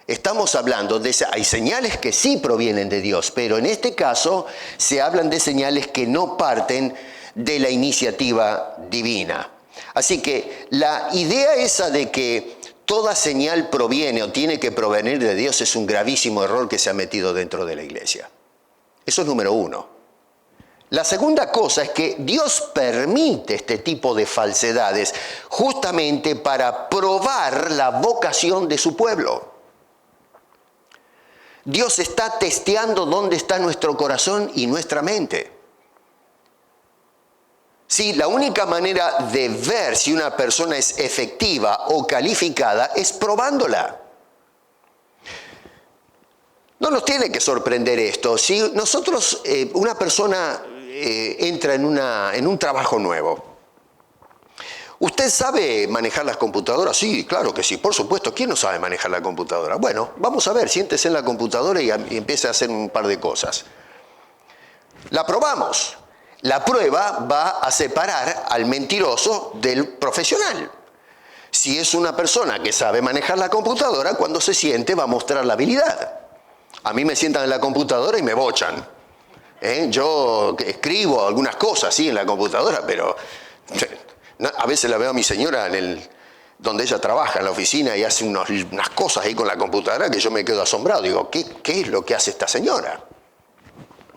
Estamos hablando hay señales que sí provienen de Dios, pero en este caso se hablan de señales que no parten de la iniciativa divina. Así que la idea esa de que toda señal proviene o tiene que provenir de Dios es un gravísimo error que se ha metido dentro de la iglesia. Eso es número uno. La segunda cosa es que Dios permite este tipo de falsedades justamente para probar la vocación de su pueblo. Dios está testeando dónde está nuestro corazón y nuestra mente. Sí, la única manera de ver si una persona es efectiva o calificada es probándola. No nos tiene que sorprender esto. Si nosotros, una persona entra en un trabajo nuevo, ¿usted sabe manejar las computadoras? Sí, claro que sí, por supuesto. ¿Quién no sabe manejar la computadora? Bueno, vamos a ver, siéntese en la computadora y empiece a hacer un par de cosas. La probamos. La prueba va a separar al mentiroso del profesional. Si es una persona que sabe manejar la computadora, cuando se siente va a mostrar la habilidad. A mí me sientan en la computadora y me bochan. Yo escribo algunas cosas, sí, en la computadora, pero a veces la veo a mi señora donde ella trabaja, en la oficina, y hace unas cosas ahí con la computadora que yo me quedo asombrado. Digo, ¿qué es lo que hace esta señora?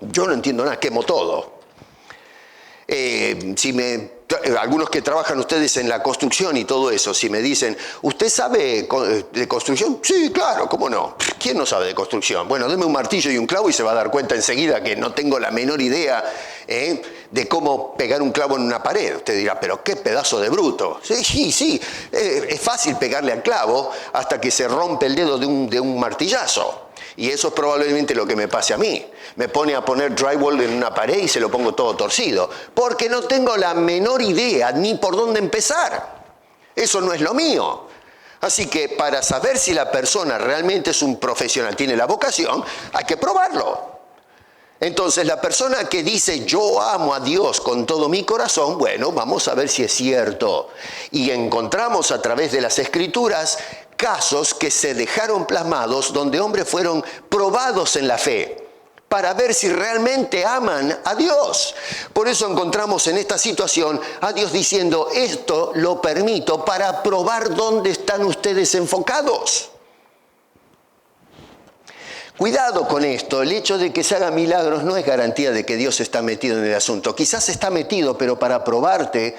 Yo no entiendo nada, quemo todo. Algunos que trabajan ustedes en la construcción y todo eso, si me dicen, ¿usted sabe de construcción? Sí, claro, ¿cómo no? ¿Quién no sabe de construcción? Bueno, deme un martillo y un clavo y se va a dar cuenta enseguida que no tengo la menor idea de cómo pegar un clavo en una pared. Usted dirá, pero qué pedazo de bruto. Sí, es fácil pegarle al clavo hasta que se rompe el dedo de un martillazo. Y eso es probablemente lo que me pase a mí. Me pone a poner drywall en una pared y se lo pongo todo torcido. Porque no tengo la menor idea ni por dónde empezar. Eso no es lo mío. Así que para saber si la persona realmente es un profesional, tiene la vocación, hay que probarlo. Entonces la persona que dice yo amo a Dios con todo mi corazón, bueno, vamos a ver si es cierto. Y encontramos a través de las Escrituras casos que se dejaron plasmados donde hombres fueron probados en la fe para ver si realmente aman a Dios. Por eso encontramos en esta situación a Dios diciendo, esto lo permito para probar dónde están ustedes enfocados. Cuidado con esto, el hecho de que se hagan milagros no es garantía de que Dios está metido en el asunto. Quizás está metido, pero para probarte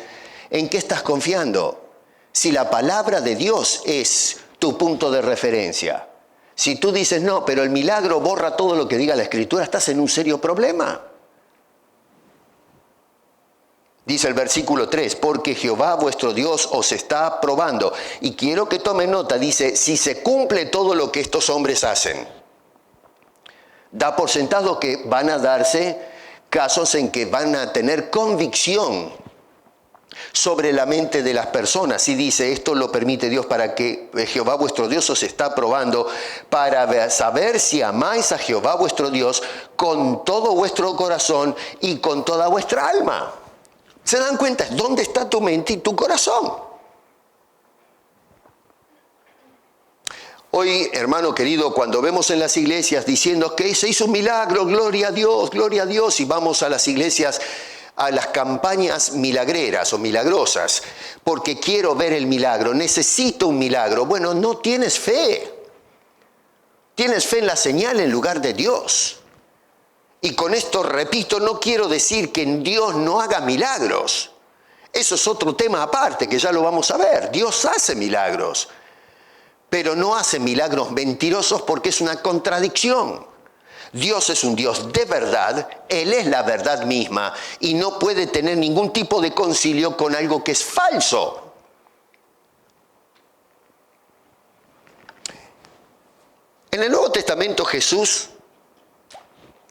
en qué estás confiando. Si la palabra de Dios es tu punto de referencia. Si tú dices, no, pero el milagro borra todo lo que diga la Escritura, estás en un serio problema. Dice el versículo 3, porque Jehová vuestro Dios os está probando. Y quiero que tomen nota, dice, si se cumple todo lo que estos hombres hacen. Da por sentado que van a darse casos en que van a tener convicción sobre la mente de las personas. Y dice, esto lo permite Dios para que Jehová vuestro Dios os está probando para saber si amáis a Jehová vuestro Dios con todo vuestro corazón y con toda vuestra alma. ¿Se dan cuenta? ¿Dónde está tu mente y tu corazón? Hoy, hermano querido, cuando vemos en las iglesias diciendo que se hizo un milagro, gloria a Dios, y vamos a las iglesias, a las campañas milagreras o milagrosas, porque quiero ver el milagro, necesito un milagro. Bueno, no tienes fe. Tienes fe en la señal en lugar de Dios. Y con esto, repito, no quiero decir que Dios no haga milagros. Eso es otro tema aparte, que ya lo vamos a ver. Dios hace milagros. Pero no hace milagros mentirosos porque es una contradicción. Dios es un Dios de verdad, Él es la verdad misma y no puede tener ningún tipo de concilio con algo que es falso. En el Nuevo Testamento Jesús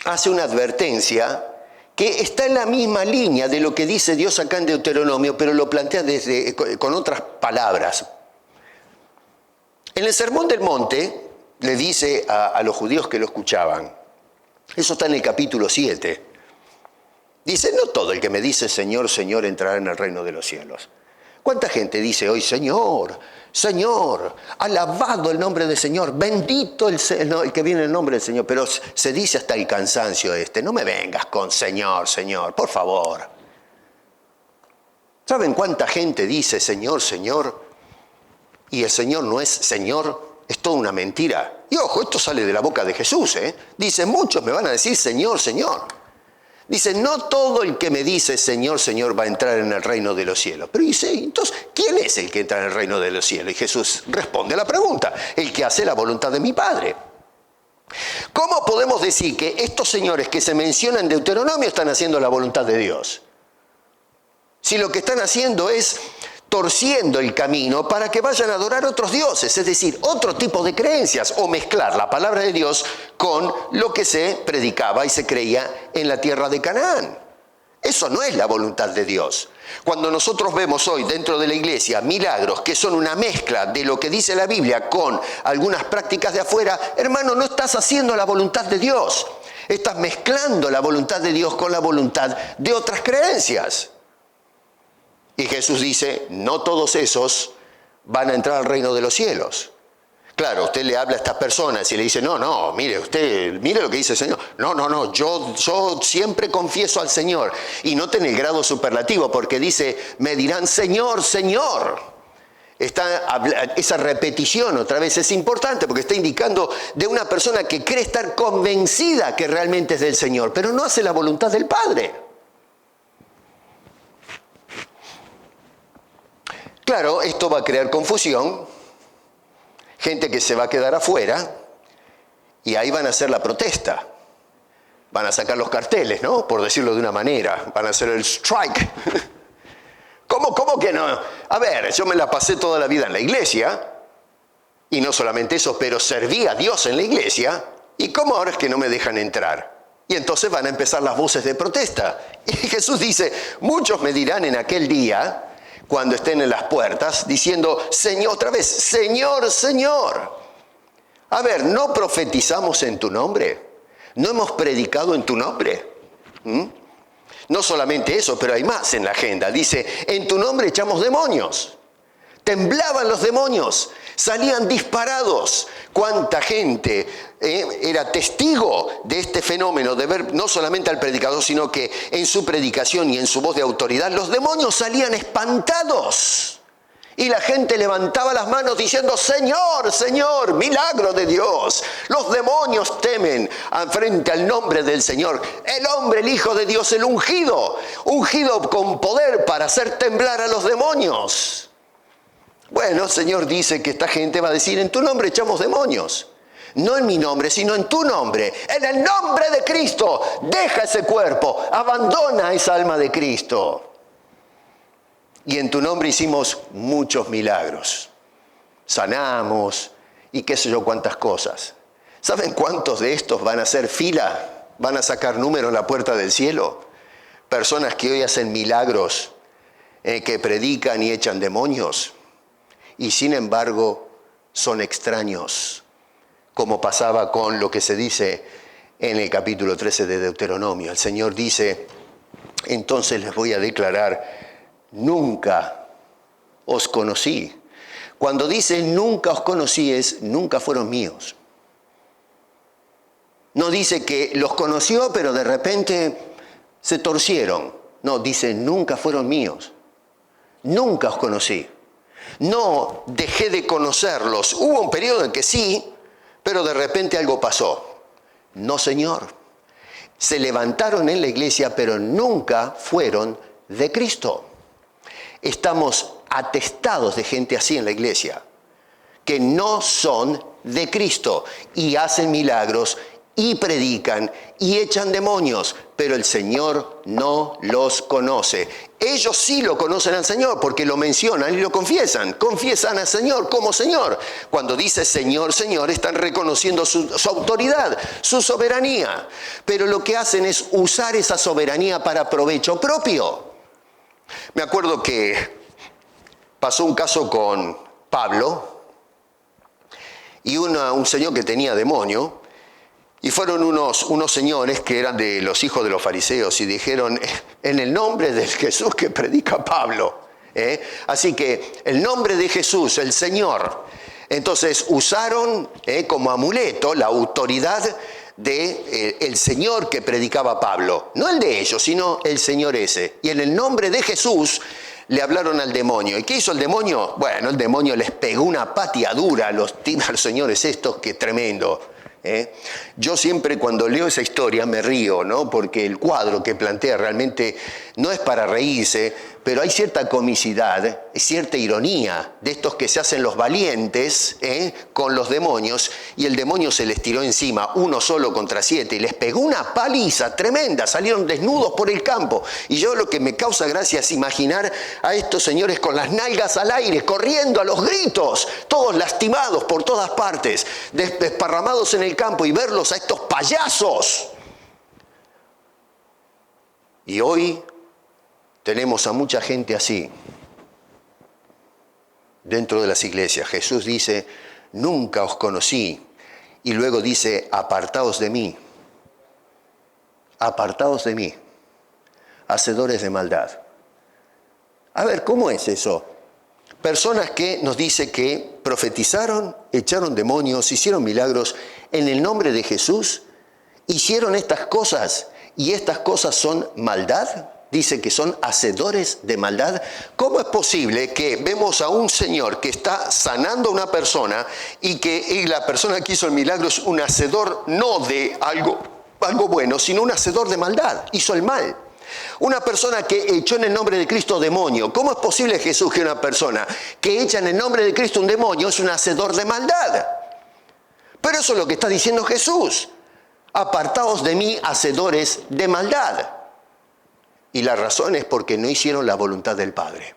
hace una advertencia que está en la misma línea de lo que dice Dios acá en Deuteronomio, pero lo plantea con otras palabras. En el Sermón del Monte le dice a los judíos que lo escuchaban, eso está en el capítulo 7, dice, no todo el que me dice Señor, Señor entrará en el reino de los cielos. ¿Cuánta gente dice hoy, Señor, Señor, alabado el nombre del Señor, bendito el que viene en el nombre del Señor? Pero se dice hasta el cansancio no me vengas con Señor, Señor, por favor. ¿Saben cuánta gente dice Señor, Señor? Y el Señor no es Señor, es toda una mentira. Y ojo, esto sale de la boca de Jesús, ¿eh? Dice, muchos me van a decir Señor, Señor. Dice, no todo el que me dice Señor, Señor va a entrar en el reino de los cielos. Pero dice, entonces, ¿quién es el que entra en el reino de los cielos? Y Jesús responde a la pregunta, el que hace la voluntad de mi Padre. ¿Cómo podemos decir que estos señores que se mencionan en Deuteronomio están haciendo la voluntad de Dios? Si lo que están haciendo es torciendo el camino para que vayan a adorar otros dioses, es decir, otro tipo de creencias, o mezclar la palabra de Dios con lo que se predicaba y se creía en la tierra de Canaán. Eso no es la voluntad de Dios. Cuando nosotros vemos hoy dentro de la iglesia milagros que son una mezcla de lo que dice la Biblia con algunas prácticas de afuera, hermano, no estás haciendo la voluntad de Dios. Estás mezclando la voluntad de Dios con la voluntad de otras creencias. Y Jesús dice, no todos esos van a entrar al reino de los cielos. Claro, usted le habla a estas personas y le dice, no, mire lo que dice el Señor. No, yo siempre confieso al Señor. Y noten el grado superlativo, porque dice, me dirán, Señor, Señor. Esa repetición otra vez es importante, porque está indicando de una persona que cree estar convencida que realmente es del Señor, pero no hace la voluntad del Padre. Claro, esto va a crear confusión, gente que se va a quedar afuera, y ahí van a hacer la protesta. Van a sacar los carteles, ¿no? Por decirlo de una manera, van a hacer el strike. ¿Cómo que no? A ver, yo me la pasé toda la vida en la iglesia, y no solamente eso, pero serví a Dios en la iglesia, ¿y cómo ahora es que no me dejan entrar? Y entonces van a empezar las voces de protesta. Y Jesús dice, muchos me dirán en aquel día, cuando estén en las puertas, diciendo, Señor, otra vez, Señor, Señor. A ver, ¿no profetizamos en tu nombre? ¿No hemos predicado en tu nombre? No solamente eso, pero hay más en la agenda. Dice, en tu nombre echamos demonios. Temblaban los demonios, salían disparados. ¿Cuánta gente era testigo de este fenómeno, de ver no solamente al predicador, sino que en su predicación y en su voz de autoridad, los demonios salían espantados? Y la gente levantaba las manos diciendo, Señor, Señor, milagro de Dios. Los demonios temen frente al nombre del Señor. El hombre, el Hijo de Dios, el ungido con poder para hacer temblar a los demonios. Bueno, el Señor dice que esta gente va a decir, en tu nombre echamos demonios. No en mi nombre, sino en tu nombre. En el nombre de Cristo, deja ese cuerpo, abandona esa alma de Cristo. Y en tu nombre hicimos muchos milagros. Sanamos y qué sé yo cuántas cosas. ¿Saben cuántos de estos van a hacer fila? ¿Van a sacar número en la puerta del cielo? Personas que hoy hacen milagros, que predican y echan demonios. Y sin embargo son extraños, como pasaba con lo que se dice en el capítulo 13 de Deuteronomio. El Señor dice, entonces les voy a declarar, nunca os conocí. Cuando dice nunca os conocí es nunca fueron míos. No dice que los conoció pero de repente se torcieron. No, dice nunca fueron míos. Nunca os conocí. No dejé de conocerlos. Hubo un periodo en que sí, pero de repente algo pasó. No, Señor. Se levantaron en la iglesia, pero nunca fueron de Cristo. Estamos atestados de gente así en la iglesia, que no son de Cristo y hacen milagros y predican y echan demonios, pero el Señor no los conoce. Ellos sí lo conocen al Señor porque lo mencionan y lo confiesan al Señor como Señor. Cuando dice Señor, Señor, están reconociendo su autoridad, su soberanía, pero lo que hacen es usar esa soberanía para provecho propio. Me acuerdo que pasó un caso con Pablo y un señor que tenía demonio. Y fueron unos señores que eran de los hijos de los fariseos y dijeron, en el nombre del Jesús que predica Pablo. Así que el nombre de Jesús, el Señor. Entonces usaron como amuleto la autoridad del Señor que predicaba Pablo. No el de ellos, sino el Señor ese. Y en el nombre de Jesús le hablaron al demonio. ¿Y qué hizo el demonio? Bueno, el demonio les pegó una pateadura a los señores estos, que tremendo. Yo siempre cuando leo esa historia me río, ¿no? Porque el cuadro que plantea realmente no es para reírse, pero hay cierta comicidad, cierta ironía de estos que se hacen los valientes con los demonios, y el demonio se les tiró encima, uno solo contra 7, y les pegó una paliza tremenda, salieron desnudos por el campo. Y yo lo que me causa gracia es imaginar a estos señores con las nalgas al aire, corriendo a los gritos, todos lastimados por todas partes, desparramados en el campo, y verlos a estos payasos. Y hoy tenemos a mucha gente así dentro de las iglesias. Jesús dice, nunca os conocí. Y luego dice, apartaos de mí. Apartaos de mí, hacedores de maldad. A ver, ¿cómo es eso? Personas que nos dice que profetizaron, echaron demonios, hicieron milagros en el nombre de Jesús, hicieron estas cosas, y estas cosas son maldad. Dice que son hacedores de maldad. ¿Cómo es posible que vemos a un señor que está sanando a una persona y la persona que hizo el milagro es un hacedor no de algo bueno, sino un hacedor de maldad? Hizo el mal. Una persona que echó en el nombre de Cristo demonio. ¿Cómo es posible, Jesús, que una persona que echa en el nombre de Cristo un demonio es un hacedor de maldad? Pero eso es lo que está diciendo Jesús. Apartaos de mí, hacedores de maldad. Y la razón es porque no hicieron la voluntad del Padre.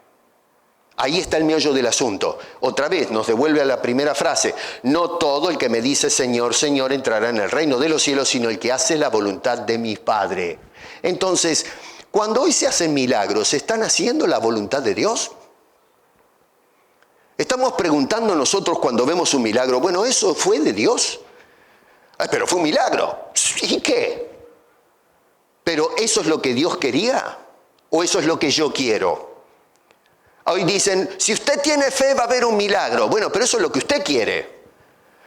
Ahí está el meollo del asunto. Otra vez nos devuelve a la primera frase. No todo el que me dice Señor, Señor entrará en el reino de los cielos, sino el que hace la voluntad de mi Padre. Entonces, cuando hoy se hacen milagros, ¿se están haciendo la voluntad de Dios? Estamos preguntando nosotros cuando vemos un milagro, bueno, ¿eso fue de Dios? Pero fue un milagro. ¿Y qué? ¿Pero eso es lo que Dios quería? ¿O eso es lo que yo quiero? Hoy dicen, si usted tiene fe va a haber un milagro. Bueno, pero eso es lo que usted quiere.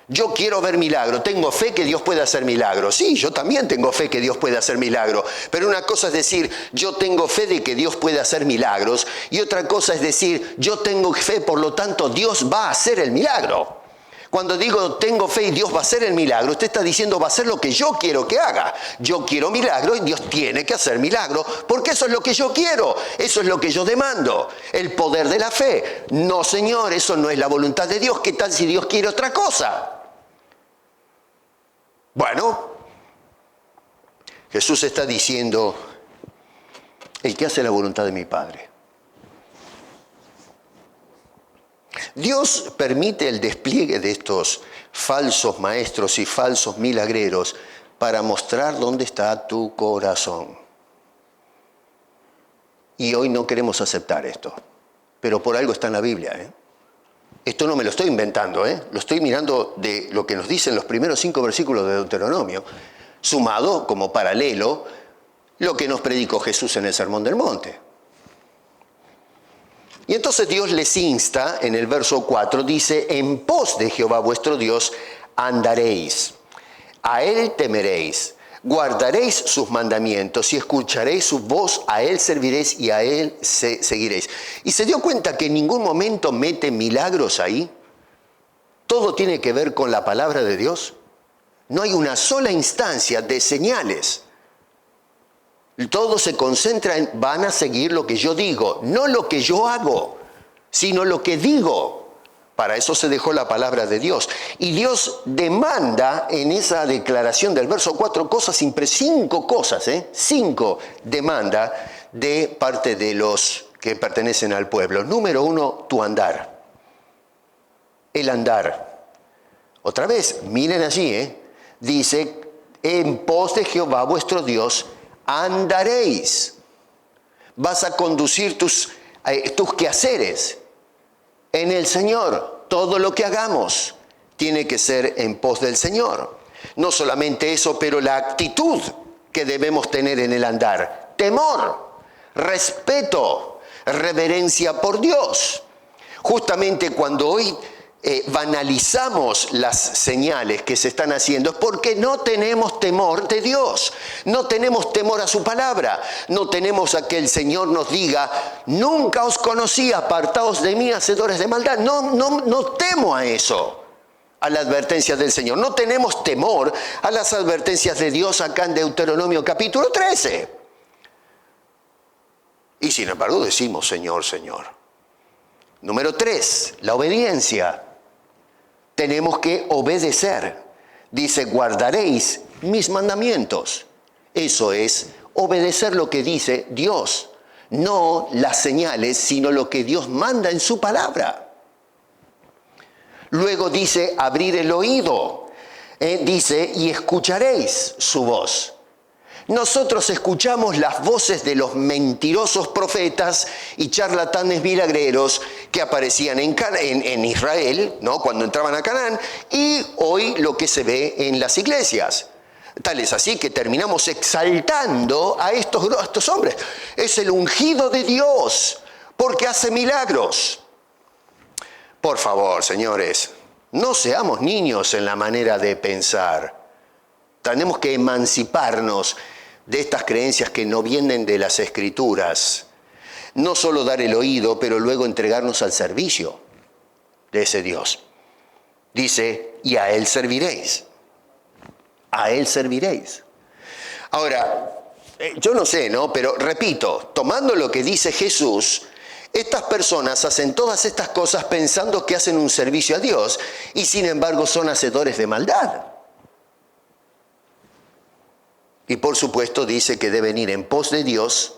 Yo quiero ver milagro, tengo fe que Dios puede hacer milagros. Sí, yo también tengo fe que Dios puede hacer milagros. Pero una cosa es decir, yo tengo fe de que Dios puede hacer milagros. Y otra cosa es decir, yo tengo fe, por lo tanto Dios va a hacer el milagro. Cuando digo tengo fe y Dios va a hacer el milagro, usted está diciendo va a hacer lo que yo quiero que haga. Yo quiero milagro y Dios tiene que hacer milagro porque eso es lo que yo quiero, eso es lo que yo demando. El poder de la fe. No, Señor, eso no es la voluntad de Dios. ¿Qué tal si Dios quiere otra cosa? Bueno, Jesús está diciendo, el que hace la voluntad de mi Padre. Dios permite el despliegue de estos falsos maestros y falsos milagreros para mostrar dónde está tu corazón. Y hoy no queremos aceptar esto, pero por algo está en la Biblia. Esto no me lo estoy inventando, lo estoy mirando de lo que nos dicen los primeros 5 versículos de Deuteronomio, sumado como paralelo lo que nos predicó Jesús en el Sermón del Monte. Y entonces Dios les insta, en el verso 4, dice, en pos de Jehová vuestro Dios andaréis, a Él temeréis, guardaréis sus mandamientos y escucharéis su voz, a Él serviréis y a Él seguiréis. ¿Y se dio cuenta que en ningún momento mete milagros ahí? Todo tiene que ver con la palabra de Dios. No hay una sola instancia de señales. Todo se concentra en, van a seguir lo que yo digo, no lo que yo hago, sino lo que digo. Para eso se dejó la palabra de Dios. Y Dios demanda en esa declaración del verso 4 5 cosas, 5 demanda de parte de los que pertenecen al pueblo. Número 1, tu andar. El andar. Otra vez, miren allí, dice, en pos de Jehová vuestro Dios andaréis. Vas a conducir tus quehaceres en el Señor. Todo lo que hagamos tiene que ser en pos del Señor. No solamente eso, pero la actitud que debemos tener en el andar. Temor, respeto, reverencia por Dios. Justamente cuando hoy banalizamos las señales que se están haciendo es porque no tenemos temor de Dios, no tenemos temor a su palabra, no tenemos a que el Señor nos diga, nunca os conocí, apartaos de mí, hacedores de maldad. No temo a eso, a la advertencia del Señor. No tenemos temor a las advertencias de Dios acá en Deuteronomio capítulo 13. Y sin embargo decimos, Señor, Señor. Número 3, la obediencia. Tenemos que obedecer. Dice, guardaréis mis mandamientos. Eso es obedecer lo que dice Dios. No las señales, sino lo que Dios manda en su palabra. Luego dice, abrir el oído. Dice, y escucharéis su voz. Nosotros escuchamos las voces de los mentirosos profetas y charlatanes milagreros que aparecían en Israel, ¿no?, cuando entraban a Canaán, y hoy lo que se ve en las iglesias. Tal es así que terminamos exaltando a estos hombres. Es el ungido de Dios porque hace milagros. Por favor, señores, no seamos niños en la manera de pensar. Tenemos que emanciparnos de estas creencias que no vienen de las Escrituras. No solo dar el oído, pero luego entregarnos al servicio de ese Dios. Dice, y a Él serviréis. A Él serviréis. Ahora, yo no sé, ¿no? Pero repito, tomando lo que dice Jesús, estas personas hacen todas estas cosas pensando que hacen un servicio a Dios y sin embargo son hacedores de maldad. Y por supuesto dice que deben ir en pos de Dios,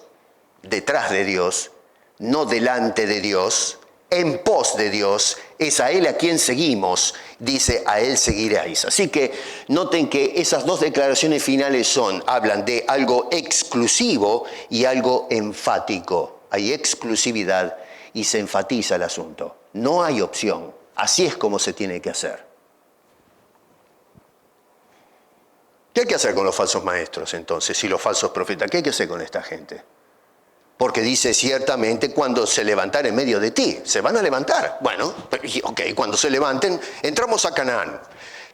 detrás de Dios, no delante de Dios, en pos de Dios. Es a Él a quien seguimos, dice, a Él seguiréis. Así que noten que esas dos declaraciones finales hablan de algo exclusivo y algo enfático. Hay exclusividad y se enfatiza el asunto. No hay opción. Así es como se tiene que hacer. ¿Qué hay que hacer con los falsos maestros entonces y los falsos profetas? ¿Qué hay que hacer con esta gente? Porque dice ciertamente cuando se levantar en medio de ti. ¿Se van a levantar? Bueno, ok, cuando se levanten, entramos a Canaán,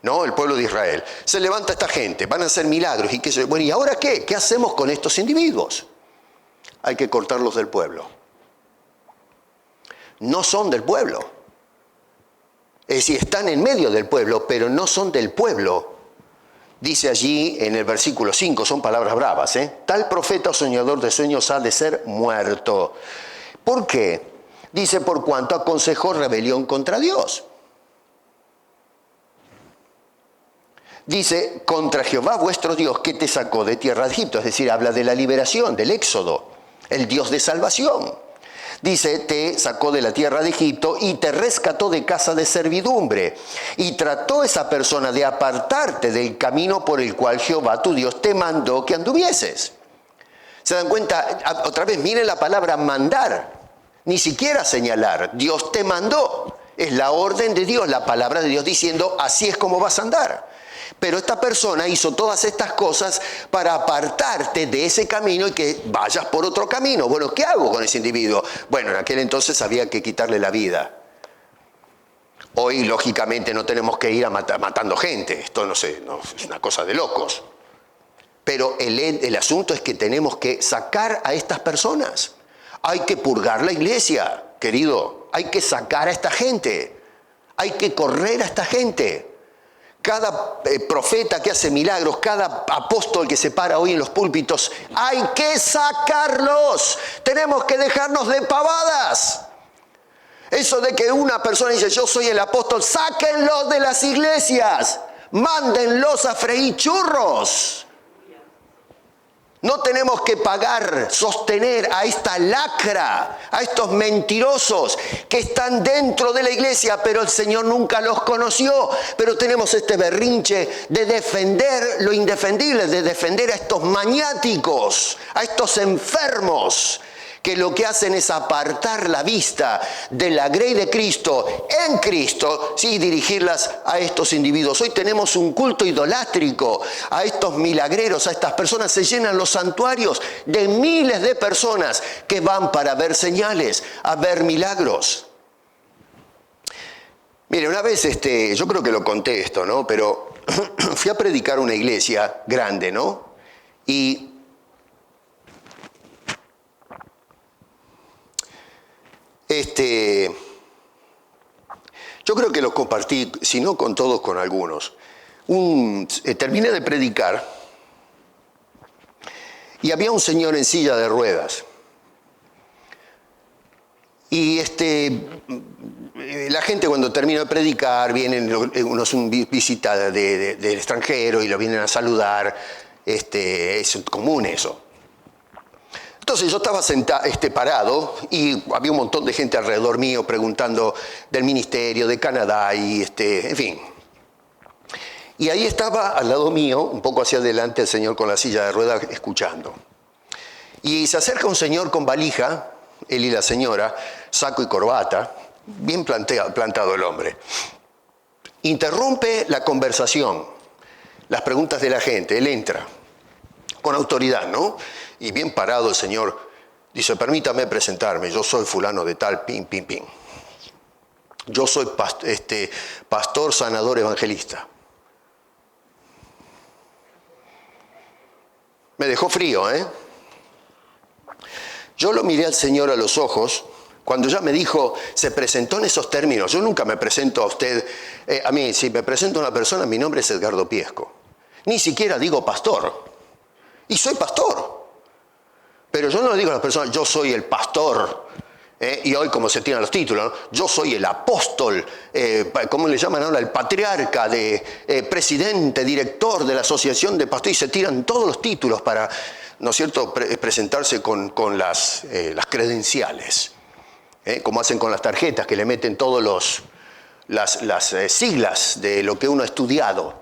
¿no? El pueblo de Israel. Se levanta esta gente, van a hacer milagros. Bueno, ¿y ahora qué? ¿Qué hacemos con estos individuos? Hay que cortarlos del pueblo. No son del pueblo. Es decir, están en medio del pueblo, pero no son del pueblo. Dice allí en el versículo 5, son palabras bravas, tal profeta o soñador de sueños ha de ser muerto. ¿Por qué? Dice, por cuanto aconsejó rebelión contra Dios. Dice, contra Jehová vuestro Dios, que te sacó de tierra de Egipto. Es decir, habla de la liberación, del éxodo, el Dios de salvación. Dice, te sacó de la tierra de Egipto y te rescató de casa de servidumbre. Y trató esa persona de apartarte del camino por el cual Jehová tu Dios te mandó que anduvieses. ¿Se dan cuenta? Otra vez, miren la palabra mandar. Ni siquiera señalar. Dios te mandó. Es la orden de Dios, la palabra de Dios diciendo, así es como vas a andar. Pero esta persona hizo todas estas cosas para apartarte de ese camino y que vayas por otro camino. Bueno, ¿qué hago con ese individuo? Bueno, en aquel entonces había que quitarle la vida. Hoy, lógicamente, no tenemos que ir matando gente. Esto no sé, no, es una cosa de locos. Pero el asunto es que tenemos que sacar a estas personas. Hay que purgar la iglesia, querido. Hay que sacar a esta gente. Hay que correr a esta gente. Cada profeta que hace milagros, cada apóstol que se para hoy en los púlpitos, hay que sacarlos. Tenemos que dejarnos de pavadas. Eso de que una persona dice, yo soy el apóstol, sáquenlos de las iglesias. Mándenlos a freír churros. No tenemos que pagar, sostener a esta lacra, a estos mentirosos que están dentro de la iglesia, pero el Señor nunca los conoció. Pero tenemos este berrinche de defender lo indefendible, de defender a estos maniáticos, a estos enfermos, que lo que hacen es apartar la vista de la grey de Cristo en Cristo, sí, dirigirlas a estos individuos. Hoy tenemos un culto idolátrico a estos milagreros, a estas personas. Se llenan los santuarios de miles de personas que van para ver señales, a ver milagros. Mire, una vez, yo creo que lo conté esto, ¿no? Pero fui a predicar a una iglesia grande, ¿no? Y yo creo que lo compartí, si no con todos, con algunos. Terminé de predicar y había un señor en silla de ruedas. Y la gente cuando termina de predicar, vienen unos visitas del extranjero y lo vienen a saludar. Es común eso. Entonces yo estaba parado y había un montón de gente alrededor mío preguntando del ministerio, de Canadá y en fin. Y ahí estaba al lado mío, un poco hacia adelante, el señor con la silla de ruedas escuchando. Y se acerca un señor con valija, él y la señora, saco y corbata, bien plantado el hombre. Interrumpe la conversación, las preguntas de la gente, él entra, con autoridad, ¿no? Y bien parado el señor dice, permítame presentarme, yo soy fulano de tal, pim, pim, pim. Yo soy pastor sanador evangelista. Me dejó frío, ¿eh? Yo lo miré al Señor a los ojos, cuando ya me dijo, se presentó en esos términos. Yo nunca me presento a usted, a mí, si me presento a una persona, mi nombre es Edgardo Piesco. Ni siquiera digo pastor. Y soy pastor. Pero yo no le digo a las personas, yo soy el pastor. Y hoy, como se tiran los títulos, ¿no? Yo soy el apóstol, ¿cómo le llaman ahora? El patriarca, presidente, director de la asociación de pastores. Y se tiran todos los títulos para, ¿no es cierto?, presentarse con las credenciales. Como hacen con las tarjetas, que le meten todas las siglas de lo que uno ha estudiado.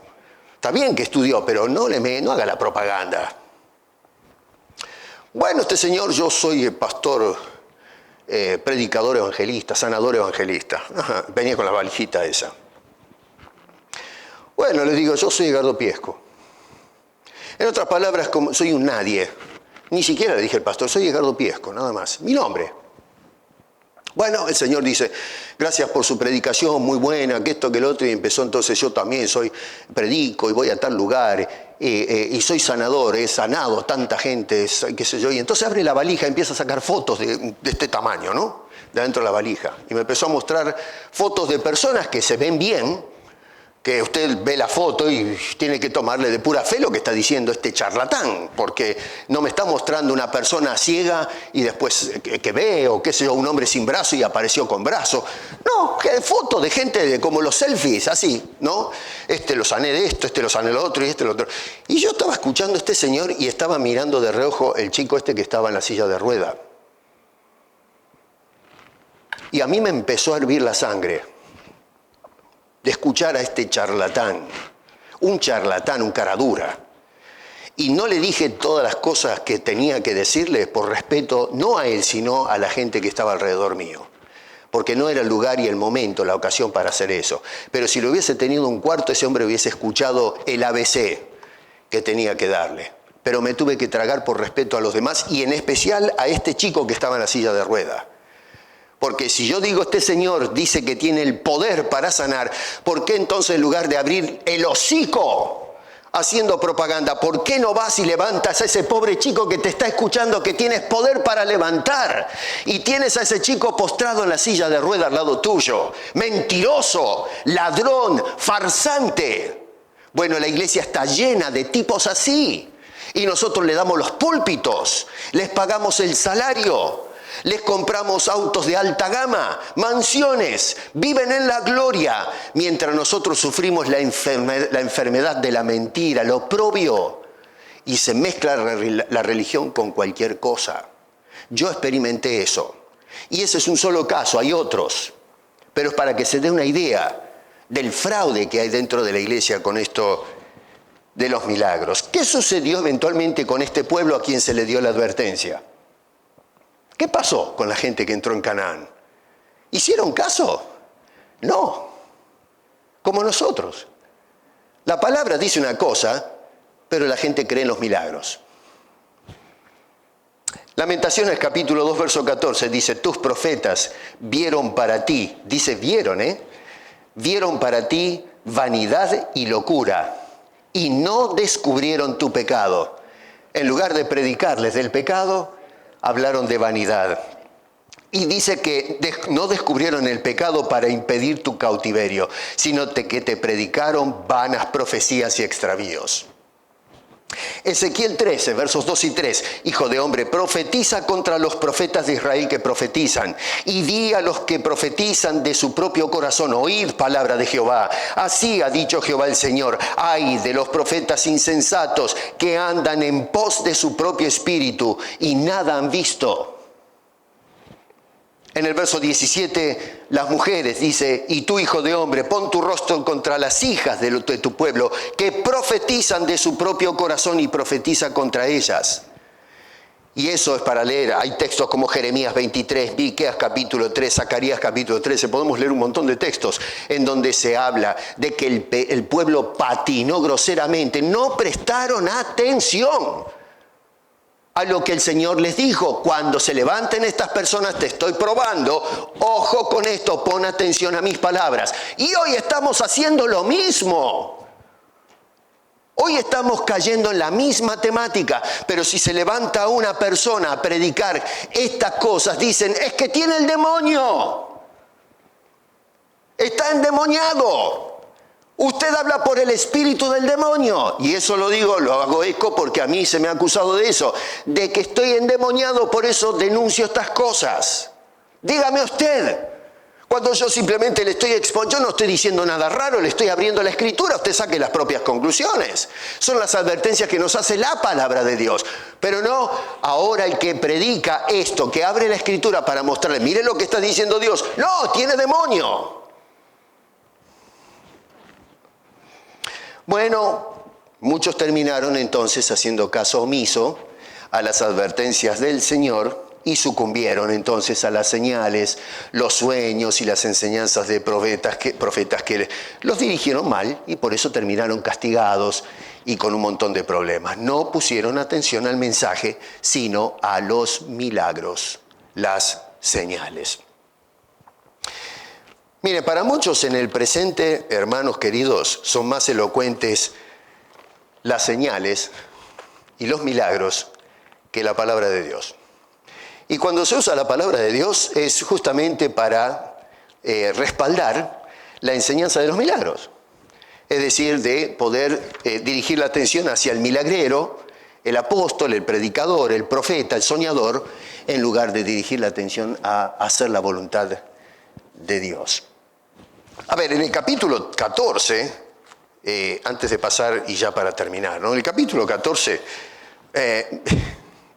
Está bien que estudió, pero no haga la propaganda. Bueno, señor, yo soy el pastor, predicador evangelista, sanador evangelista. Ajá, venía con la valijita esa. Bueno, les digo, yo soy Edgardo Piesco. En otras palabras, soy un nadie. Ni siquiera le dije al pastor, soy Edgardo Piesco, nada más. Mi nombre. Bueno, el Señor dice, gracias por su predicación, muy buena, que esto, que lo otro, y empezó entonces, yo también predico y voy a tal lugar, y soy sanador, he sanado tanta gente, qué sé yo, y entonces abre la valija y empieza a sacar fotos de este tamaño, ¿no? De adentro de la valija. Y me empezó a mostrar fotos de personas que se ven bien, que usted ve la foto y tiene que tomarle de pura fe lo que está diciendo este charlatán, porque no me está mostrando una persona ciega y después que ve, o qué sé yo, un hombre sin brazo y apareció con brazo. No, que fotos de gente como los selfies, así, ¿no? Lo sané de esto, lo sané de lo otro y lo otro. Y yo estaba escuchando a este señor y estaba mirando de reojo el chico que estaba en la silla de rueda. Y a mí me empezó a hervir la sangre de escuchar a este charlatán, un cara dura. Y no le dije todas las cosas que tenía que decirle por respeto, no a él, sino a la gente que estaba alrededor mío. Porque no era el lugar y el momento, la ocasión para hacer eso. Pero si lo hubiese tenido un cuarto, ese hombre hubiese escuchado el ABC que tenía que darle. Pero me tuve que tragar por respeto a los demás y en especial a este chico que estaba en la silla de ruedas. Porque si yo digo, este señor dice que tiene el poder para sanar, ¿por qué entonces en lugar de abrir el hocico haciendo propaganda, por qué no vas y levantas a ese pobre chico que te está escuchando, que tienes poder para levantar? Y tienes a ese chico postrado en la silla de ruedas al lado tuyo. Mentiroso, ladrón, farsante. Bueno, la iglesia está llena de tipos así. Y nosotros le damos los púlpitos, les pagamos el salario. Les compramos autos de alta gama, mansiones, viven en la gloria, mientras nosotros sufrimos la enfermedad de la mentira, lo oprobio, y se mezcla la religión con cualquier cosa. Yo experimenté eso, y ese es un solo caso, hay otros, pero es para que se dé una idea del fraude que hay dentro de la iglesia con esto de los milagros. ¿Qué sucedió eventualmente con este pueblo a quien se le dio la advertencia? ¿Qué pasó con la gente que entró en Canaán? ¿Hicieron caso? No, como nosotros. La palabra dice una cosa, pero la gente cree en los milagros. Lamentaciones capítulo 2, verso 14 dice, tus profetas vieron para ti, dice vieron, vieron para ti vanidad y locura, y no descubrieron tu pecado. En lugar de predicarles del pecado, hablaron de vanidad. Y dice que no descubrieron el pecado para impedir tu cautiverio, sino que te predicaron vanas profecías y extravíos. Ezequiel 13, versos 2 y 3. Hijo de hombre, profetiza contra los profetas de Israel que profetizan, y di a los que profetizan de su propio corazón, oíd palabra de Jehová. Así ha dicho Jehová el Señor: ay de los profetas insensatos que andan en pos de su propio espíritu y nada han visto. En el verso 17, las mujeres, dice: y tú, hijo de hombre, pon tu rostro contra las hijas de tu pueblo, que profetizan de su propio corazón, y profetiza contra ellas. Y eso es para leer. Hay textos como Jeremías 23, Miqueas capítulo 3, Zacarías capítulo 13. Podemos leer un montón de textos en donde se habla de que el pueblo patinó groseramente. No prestaron atención a lo que el Señor les dijo. Cuando se levanten estas personas, te estoy probando, ojo con esto, pon atención a mis palabras. Y hoy estamos haciendo lo mismo. Hoy estamos cayendo en la misma temática, pero si se levanta una persona a predicar estas cosas, dicen: es que tiene el demonio, está endemoniado. Usted habla por el espíritu del demonio. Y eso lo digo, lo hago eco porque a mí se me ha acusado de eso, de que estoy endemoniado, por eso denuncio estas cosas. Dígame usted, cuando yo simplemente le estoy exponiendo, yo no estoy diciendo nada raro, le estoy abriendo la escritura, usted saque las propias conclusiones. Son las advertencias que nos hace la palabra de Dios. Pero no ahora el que predica esto, que abre la escritura para mostrarle: mire lo que está diciendo Dios. No, tiene demonio. Bueno, muchos terminaron entonces haciendo caso omiso a las advertencias del Señor y sucumbieron entonces a las señales, los sueños y las enseñanzas de profetas que los dirigieron mal, y por eso terminaron castigados y con un montón de problemas. No pusieron atención al mensaje, sino a los milagros, las señales. Mire, para muchos en el presente, hermanos queridos, son más elocuentes las señales y los milagros que la palabra de Dios. Y cuando se usa la palabra de Dios es justamente para respaldar la enseñanza de los milagros. Es decir, de poder dirigir la atención hacia el milagrero, el apóstol, el predicador, el profeta, el soñador, en lugar de dirigir la atención a hacer la voluntad de Dios. A ver, en el capítulo 14, antes de pasar y ya para terminar, ¿no? En el capítulo 14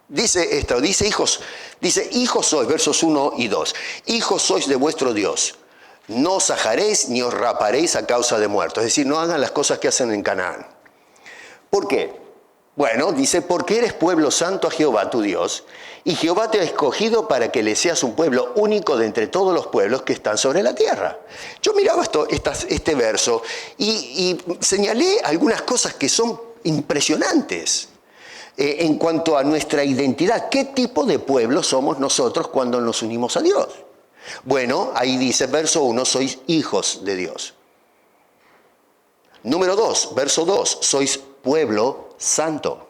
dice esto, dice hijos sois, versos 1 y 2, hijos sois de vuestro Dios, no os ajaréis ni os raparéis a causa de muertos, es decir, no hagan las cosas que hacen en Canaán. ¿Por qué? Bueno, dice: porque eres pueblo santo a Jehová tu Dios, y Jehová te ha escogido para que le seas un pueblo único de entre todos los pueblos que están sobre la tierra. Yo miraba este verso y señalé algunas cosas que son impresionantes en cuanto a nuestra identidad. ¿Qué tipo de pueblo somos nosotros cuando nos unimos a Dios? Bueno, ahí dice, verso 1, sois hijos de Dios. Número 2, verso 2, sois pueblo santo.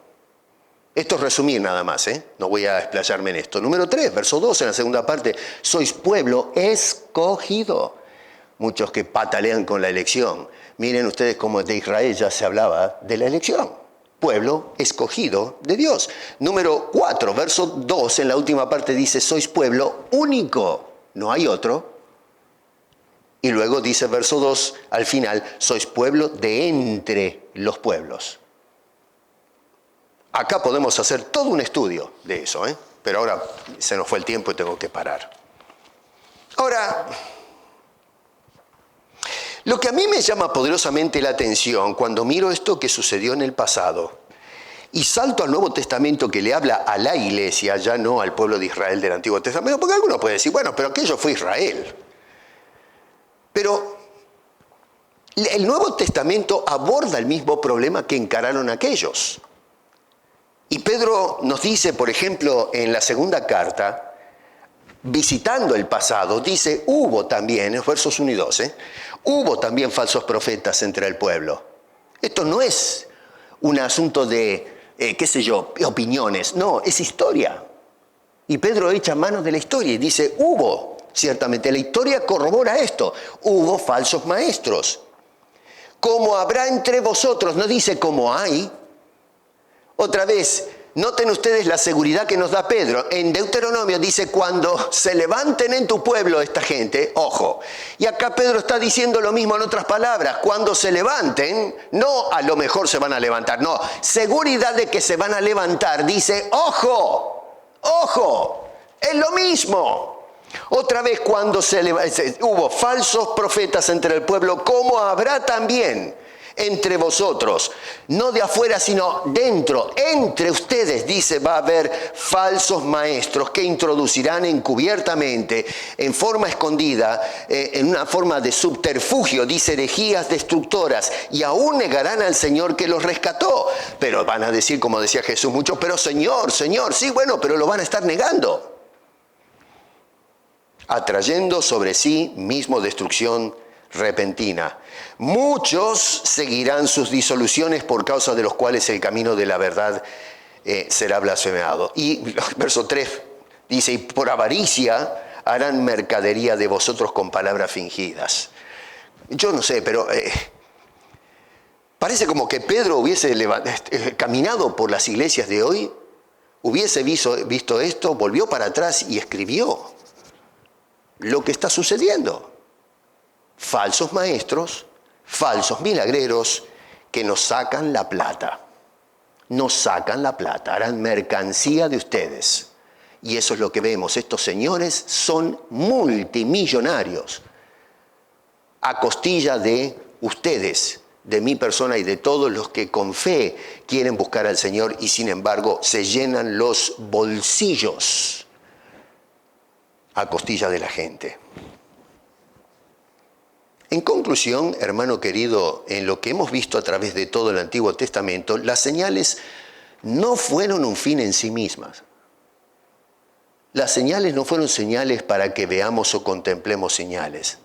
Esto es resumir nada más, no voy a explayarme en esto. Número 3, verso 2, en la segunda parte, sois pueblo escogido. Muchos que patalean con la elección. Miren ustedes cómo de Israel ya se hablaba de la elección. Pueblo escogido de Dios. Número 4, verso 2, en la última parte dice, sois pueblo único, no hay otro. Y luego dice verso 2, al final, sois pueblo de entre los pueblos. Acá podemos hacer todo un estudio de eso, pero ahora se nos fue el tiempo y tengo que parar. Ahora, lo que a mí me llama poderosamente la atención cuando miro esto que sucedió en el pasado y salto al Nuevo Testamento que le habla a la iglesia, ya no al pueblo de Israel del Antiguo Testamento, porque alguno puede decir, bueno, pero aquello fue Israel. Pero el Nuevo Testamento aborda el mismo problema que encararon aquellos. Y Pedro nos dice, por ejemplo, en la segunda carta, visitando el pasado, dice, hubo también, en versos 1 y 2, Hubo también falsos profetas entre el pueblo. Esto no es un asunto de, qué sé yo, opiniones. No, es historia. Y Pedro echa mano de la historia y dice, hubo, ciertamente, la historia corrobora esto. Hubo falsos maestros. Como habrá entre vosotros, no dice como hay. Otra vez, noten ustedes la seguridad que nos da Pedro. En Deuteronomio dice, cuando se levanten en tu pueblo esta gente, ojo. Y acá Pedro está diciendo lo mismo en otras palabras. Cuando se levanten, no a lo mejor se van a levantar, no. Seguridad de que se van a levantar, dice, ojo, ojo, es lo mismo. Otra vez cuando hubo falsos profetas entre el pueblo, como habrá también entre vosotros, no de afuera sino dentro, entre ustedes, dice, va a haber falsos maestros que introducirán encubiertamente, en forma escondida, en una forma de subterfugio, dice, herejías destructoras, y aún negarán al Señor que los rescató. Pero van a decir, como decía Jesús, muchos, pero Señor, Señor, sí, bueno, pero lo van a estar negando, atrayendo sobre sí mismo destrucción repentina. Muchos seguirán sus disoluciones por causa de los cuales el camino de la verdad será blasfemado. Y verso 3 dice, y por avaricia harán mercadería de vosotros con palabras fingidas. Yo no sé, pero parece como que Pedro hubiese caminado por las iglesias de hoy, hubiese visto esto, volvió para atrás y escribió lo que está sucediendo. Falsos maestros, falsos milagreros que nos sacan la plata. Nos sacan la plata, harán mercancía de ustedes. Y eso es lo que vemos. Estos señores son multimillonarios a costilla de ustedes, de mi persona y de todos los que con fe quieren buscar al Señor y sin embargo se llenan los bolsillos a costilla de la gente. En conclusión, hermano querido, en lo que hemos visto a través de todo el Antiguo Testamento, las señales no fueron un fin en sí mismas. Las señales no fueron señales para que veamos o contemplemos señales,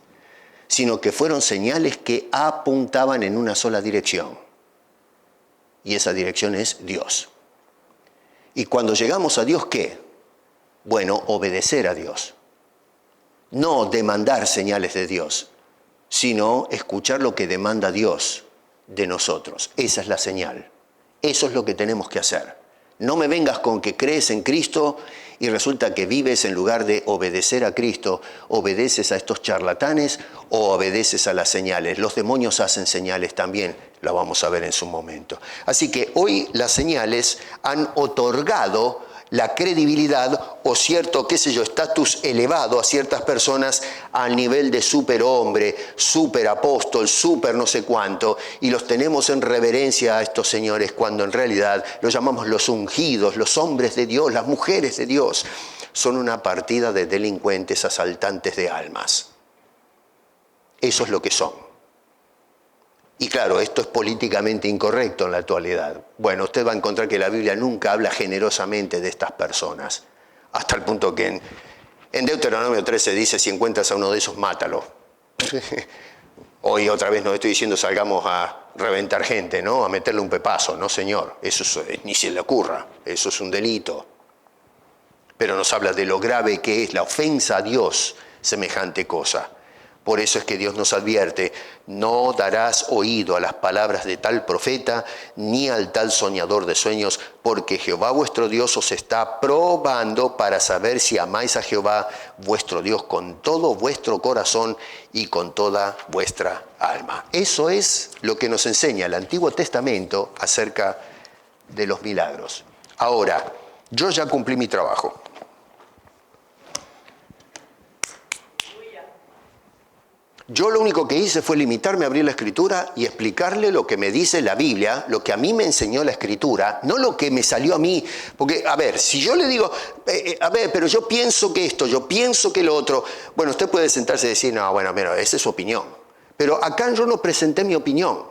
sino que fueron señales que apuntaban en una sola dirección. Y esa dirección es Dios. Y cuando llegamos a Dios, ¿qué? Bueno, obedecer a Dios. No demandar señales de Dios, sino escuchar lo que demanda Dios de nosotros. Esa es la señal. Eso es lo que tenemos que hacer. No me vengas con que crees en Cristo y resulta que vives en lugar de obedecer a Cristo, obedeces a estos charlatanes o obedeces a las señales. Los demonios hacen señales también, la vamos a ver en su momento. Así que hoy las señales han otorgado la credibilidad o cierto, qué sé yo, estatus elevado a ciertas personas al nivel de superhombre, superapóstol, super no sé cuánto, y los tenemos en reverencia a estos señores cuando en realidad los llamamos los ungidos, los hombres de Dios, las mujeres de Dios. Son una partida de delincuentes, asaltantes de almas. Eso es lo que son. Y claro, esto es políticamente incorrecto en la actualidad. Bueno, usted va a encontrar que la Biblia nunca habla generosamente de estas personas. Hasta el punto que en Deuteronomio 13 dice, si encuentras a uno de esos, mátalo. Hoy otra vez no estoy diciendo salgamos a reventar gente, ¿no? A meterle un pepazo. No, señor. Eso ni se le ocurra. Eso es un delito. Pero nos habla de lo grave que es la ofensa a Dios, semejante cosa. Por eso es que Dios nos advierte, no darás oído a las palabras de tal profeta, ni al tal soñador de sueños, porque Jehová vuestro Dios os está probando para saber si amáis a Jehová vuestro Dios con todo vuestro corazón y con toda vuestra alma. Eso es lo que nos enseña el Antiguo Testamento acerca de los milagros. Ahora, yo ya cumplí mi trabajo. Yo lo único que hice fue limitarme a abrir la Escritura y explicarle lo que me dice la Biblia, lo que a mí me enseñó la Escritura, no lo que me salió a mí. Porque, a ver, si yo le digo, pero yo pienso que esto, yo pienso que lo otro, bueno, usted puede sentarse y decir, no, bueno, mira, esa es su opinión. Pero acá yo no presenté mi opinión.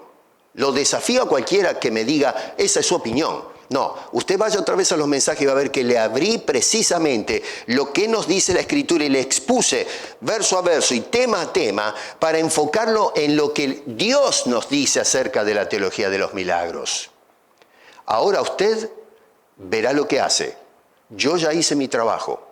Lo desafío a cualquiera que me diga, esa es su opinión. No, usted vaya otra vez a los mensajes y va a ver que le abrí precisamente lo que nos dice la Escritura y le expuse verso a verso y tema a tema para enfocarlo en lo que Dios nos dice acerca de la teología de los milagros. Ahora usted verá lo que hace. Yo ya hice mi trabajo,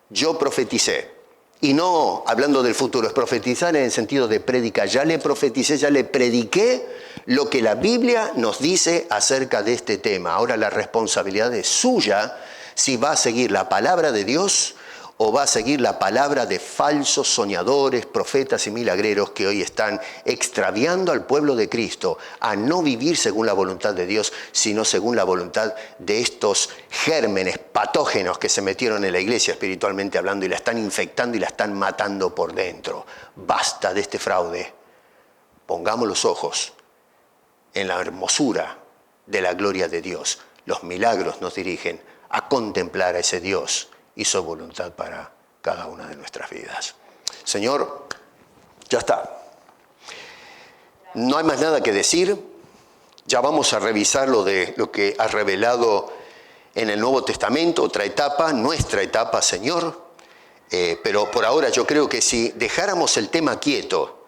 yo profeticé. Y no hablando del futuro, es profetizar en el sentido de predicar. Ya le profeticé, ya le prediqué lo que la Biblia nos dice acerca de este tema. Ahora la responsabilidad es suya si va a seguir la palabra de Dios o va a seguir la palabra de falsos soñadores, profetas y milagreros que hoy están extraviando al pueblo de Cristo a no vivir según la voluntad de Dios, sino según la voluntad de estos gérmenes patógenos que se metieron en la iglesia espiritualmente hablando y la están infectando y la están matando por dentro. Basta de este fraude. Pongamos los ojos en la hermosura de la gloria de Dios. Los milagros nos dirigen a contemplar a ese Dios y su voluntad para cada una de nuestras vidas. Señor, ya está. No hay más nada que decir. Ya vamos a revisar lo que has revelado en el Nuevo Testamento, otra etapa, nuestra etapa, Señor. Pero por ahora yo creo que si dejáramos el tema quieto,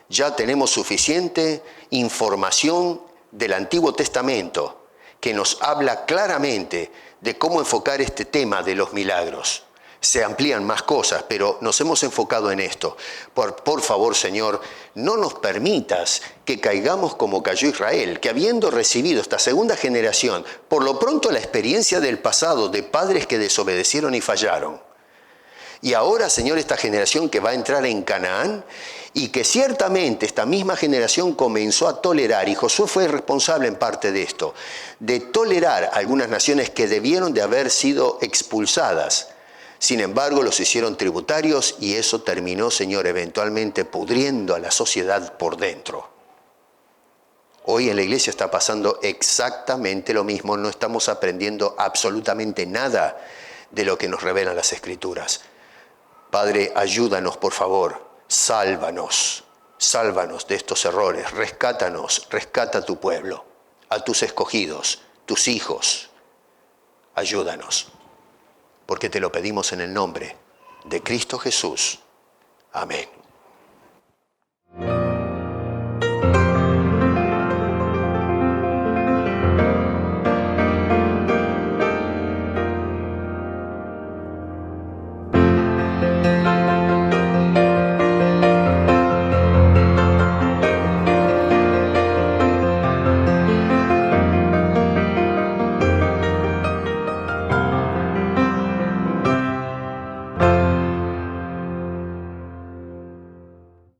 ya tenemos suficiente información del Antiguo Testamento que nos habla claramente de cómo enfocar este tema de los milagros. Se amplían más cosas, pero nos hemos enfocado en esto. Por favor, Señor, no nos permitas que caigamos como cayó Israel, que habiendo recibido esta segunda generación, por lo pronto la experiencia del pasado de padres que desobedecieron y fallaron. Y ahora, Señor, esta generación que va a entrar en Canaán y que ciertamente esta misma generación comenzó a tolerar, y Josué fue responsable en parte de esto, de tolerar algunas naciones que debieron de haber sido expulsadas. Sin embargo, los hicieron tributarios y eso terminó, Señor, eventualmente pudriendo a la sociedad por dentro. Hoy en la iglesia está pasando exactamente lo mismo. No estamos aprendiendo absolutamente nada de lo que nos revelan las Escrituras. Padre, ayúdanos, por favor. Sálvanos de estos errores. Rescátanos, rescata a tu pueblo, a tus escogidos, tus hijos. Ayúdanos. Porque te lo pedimos en el nombre de Cristo Jesús. Amén.